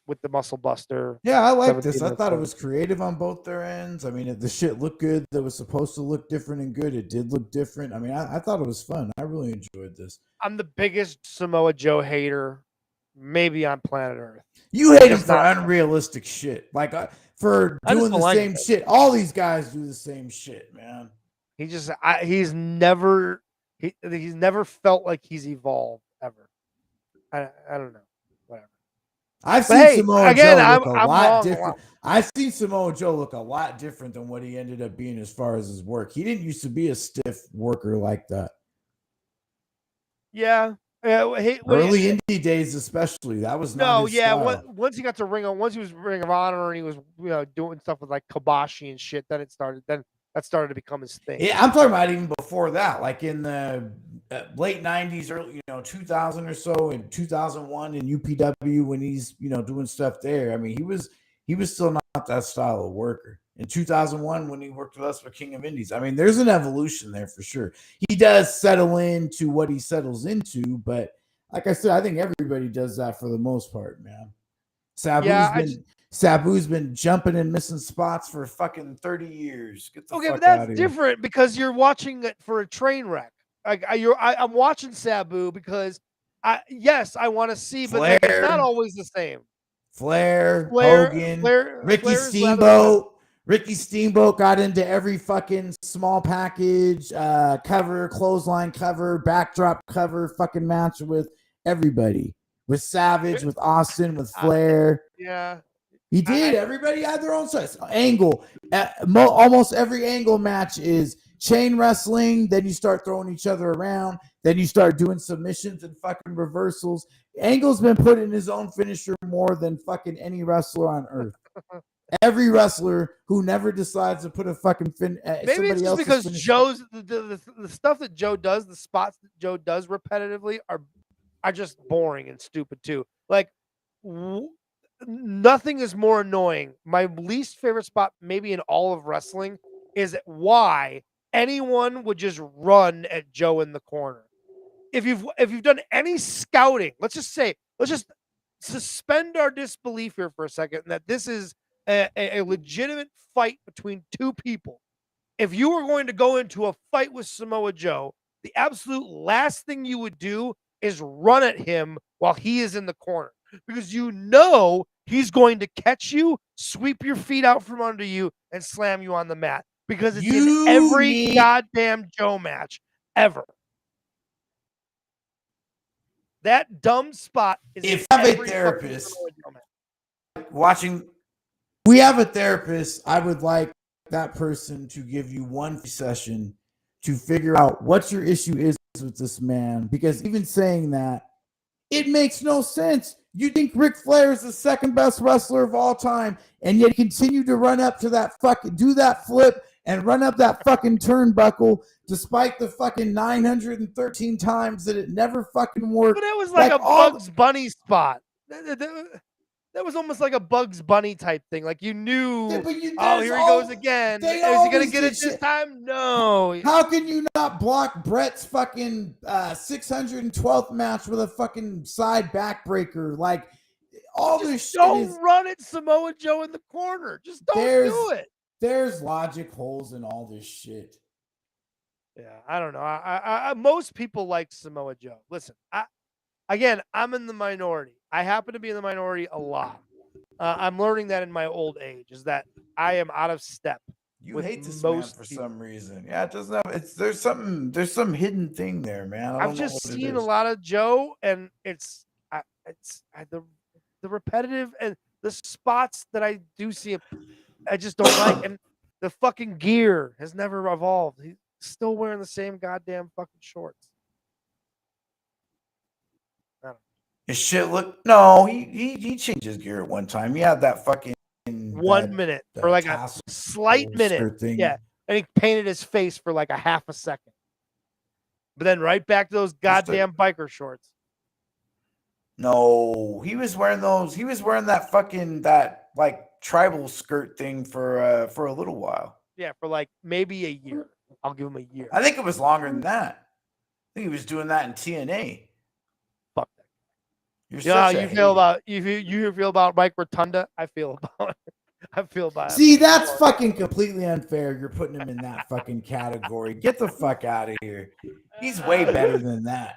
with the Muscle Buster. Yeah, I like this. I thought it was creative on both their ends. I mean, the shit looked good. That was supposed to look different and good. It did look different. I mean, I thought it was fun. I really enjoyed this. I'm the biggest Samoa Joe hater maybe on planet Earth. You hate him for unrealistic shit. Like for doing the same shit. All these guys do the same shit, man. He's never felt like he's evolved ever. I don't know. Whatever. I've seen Samoa Joe look a lot different. I've seen Samoa Joe look a lot different than what he ended up being as far as his work. He didn't used to be a stiff worker like that. Yeah. Early indie days, especially, that was not his style. Once he got to once he was Ring of Honor and he was doing stuff with like Kobashi and shit, then that started to become his thing. Yeah, I'm talking about even before that, like in the late 90s, early 2000 or so, in 2001 in UPW when he's doing stuff there. I mean, he was still not that style of worker. In 2001 when he worked with us for King of Indies. I mean, there's an evolution there for sure. He does settle into what he settles into, but like I said, I think everybody does that for the most part, man. Sabu's been jumping and missing spots for fucking 30 years. Get the fuck but that's out of different because you're watching it for a train wreck. I'm watching Sabu because I want to see, but it's not always the same. Flair, Hogan, Ricky Steamboat. Ricky Steamboat got into every fucking small package, cover, clothesline cover, backdrop cover, fucking match with everybody. With Savage, with Austin, with Flair. Yeah. He did. Everybody had their own size. Angle. Almost every Angle match is chain wrestling. Then you start throwing each other around. Then you start doing submissions and fucking reversals. Angle's been put in his own finisher more than fucking any wrestler on earth. Every wrestler who never decides to put a fucking maybe it's just because Joe's the stuff that Joe does, the spots that Joe does repetitively are just boring and stupid too. Like nothing is more annoying. My least favorite spot, maybe in all of wrestling, is why anyone would just run at Joe in the corner. If you've done any scouting, let's just suspend our disbelief here for a second that this is a legitimate fight between two people, if you were going to go into a fight with Samoa Joe, the absolute last thing you would do is run at him while he is in the corner, because you know he's going to catch you, sweep your feet out from under you, and slam you on the mat, because it's in every goddamn Joe match ever. That dumb spot is If in I have a every therapist fucking Samoa Joe match. watching, we have a therapist. I would like that person to give you one session to figure out what your issue is with this man, because even saying that, it makes no sense. You think Ric Flair is the second best wrestler of all time, and yet continue to run up to that fucking, do that flip and run up that fucking turnbuckle, despite the fucking 913 times that it never fucking worked. But it was like a Bugs Bunny spot. That was almost like a Bugs Bunny type thing. Like you knew, oh, here he goes again. Is he going to get it this time? No. How can you not block Brett's fucking 612th match with a fucking side backbreaker? Like, all this shit don't run at Samoa Joe in the corner. Just don't do it. There's logic holes in all this shit. Yeah, I don't know. I most people like Samoa Joe. Listen, again, I'm in the minority. I happen to be in the minority a lot. I'm learning that in my old age, is that I am out of step. You hate this man for some reason. Yeah, it doesn't have, there's some hidden thing there, man. I've just seen a lot of Joe, and it's the repetitive and the spots that I do see, I just don't like. And the fucking gear has never evolved. He's still wearing the same goddamn fucking shorts. His shit look, no, he changed his gear at one time. He had that fucking 1 minute for like a slight minute thing. Yeah, and he painted his face for like a half a second, but then right back to those goddamn biker shorts. No, he was wearing those. He was wearing that like tribal skirt thing for a little while. Yeah, for like maybe a year. I'll give him a year. I think it was longer than that. I think he was doing that in TNA. Fuck that. Yeah, you feel about Mike Rotunda. I feel about. See, that's fucking completely unfair. You're putting him in that fucking category. Get the fuck out of here. He's way better than that.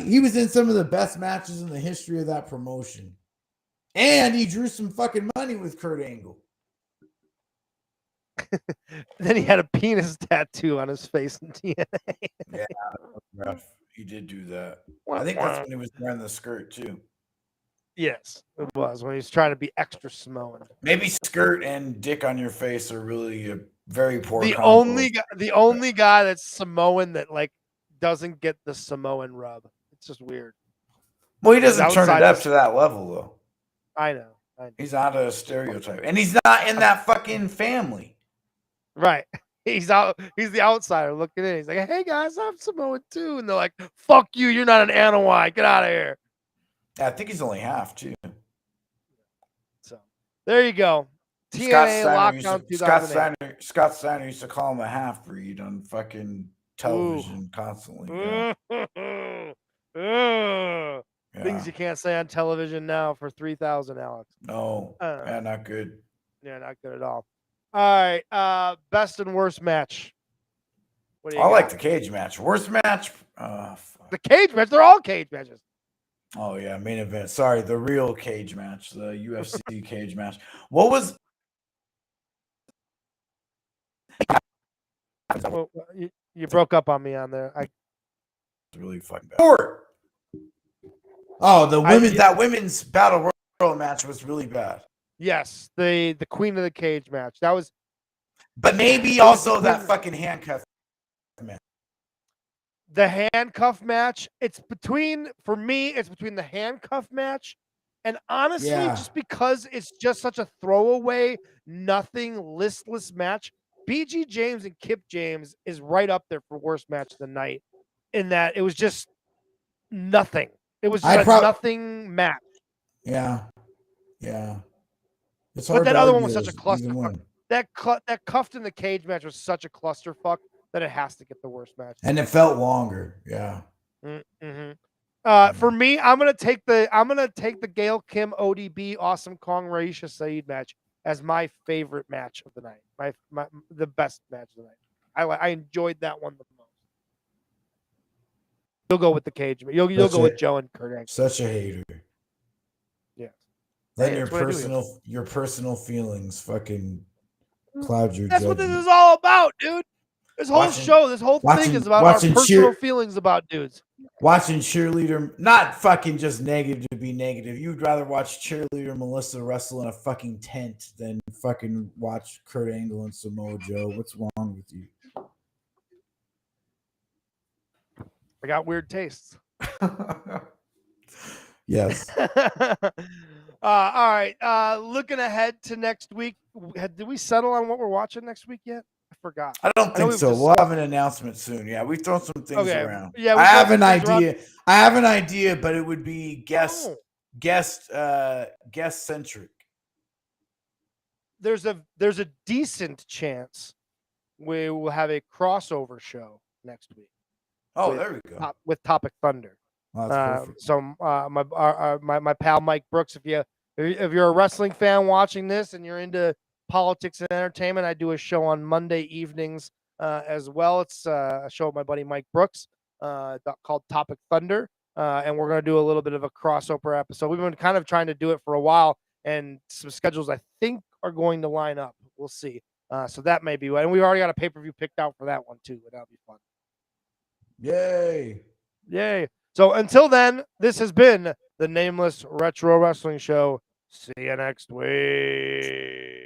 He was in some of the best matches in the history of that promotion. And he drew some fucking money with Kurt Angle. Then he had a penis tattoo on his face in TNA. Yeah, rough. He did do that. I think that's when he was wearing the skirt too. Yes, it was when he was trying to be extra Samoan. Maybe skirt and dick on your face are really a very poor. The only guy that's Samoan that like doesn't get the Samoan rub. It's just weird. Well, he doesn't turn it up to that level though. I know. He's not a stereotype, and he's not in that fucking family. Right. He's out. He's the outsider looking in. He's like, "Hey guys, I'm Samoan too," and they're like, "Fuck you! You're not an Anoa'i. Get out of here." Yeah, I think he's only half too. So there you go. TNA Lockdown 2008. Scott Steiner used to call him a half breed on fucking television constantly. Yeah. Things you can't say on television now for 3,000, Alex. No, yeah, not good. Yeah, not good at all. All right, best and worst match. What do you got? Like the cage match. Worst match. The cage match. They're all cage matches. Oh yeah, main event. Sorry, the real cage match, the UFC cage match. What was? Well, you broke up on me on there. It's really fucking bad. Oh, that women's battle royal match was really bad. Yes, the Queen of the Cage match. That was. But maybe also that fucking handcuff match. The handcuff match. For me, it's between the handcuff match and honestly, just because it's just such a throwaway, nothing, listless match. BG James and Kip James is right up there for worst match of the night. In that it was just nothing. It was just a nothing match. Yeah. But that other one was such a clusterfuck. That cuffed in the cage match was such a clusterfuck that it has to get the worst match. And it felt longer. Yeah. Mm-hmm. For me, I'm gonna take the Gail Kim ODB Awesome Kong Raisha Saeed match as my favorite match of the night. The best match of the night. I enjoyed that one the most. You'll go with the cage. You'll go with Joe and Kurt Angle. Such a hater. Yeah. Then Hey, your personal feelings fucking cloud your That's judgment. what this is all about, dude. This whole thing is about our personal feelings about dudes. Watching cheerleader, not fucking just negative to be negative. You'd rather watch cheerleader Melissa wrestle in a fucking tent than fucking watch Kurt Angle and Samoa Joe. What's wrong with you? I got weird tastes. Yes. All right. Looking ahead to next week, did we settle on what we're watching next week yet? I forgot. I don't think so. We'll have an announcement soon. Yeah, we've thrown some things around. Yeah, I have an idea. I have an idea, but it would be guest centric. There's a decent chance we will have a crossover show next week. Oh, there we go. With Topic Thunder. Oh, that's perfect. So my pal Mike Brooks, if you're a wrestling fan watching this and you're into politics and entertainment, I do a show on Monday evenings as well. It's a show with my buddy Mike Brooks called Topic Thunder, and we're going to do a little bit of a crossover episode. We've been kind of trying to do it for a while, and some schedules I think are going to line up. We'll see. So that may be, and we already got a pay-per-view picked out for that one too, but that'll be fun. Yay. So until then, this has been the Nameless Retro Wrestling Show. See you next week.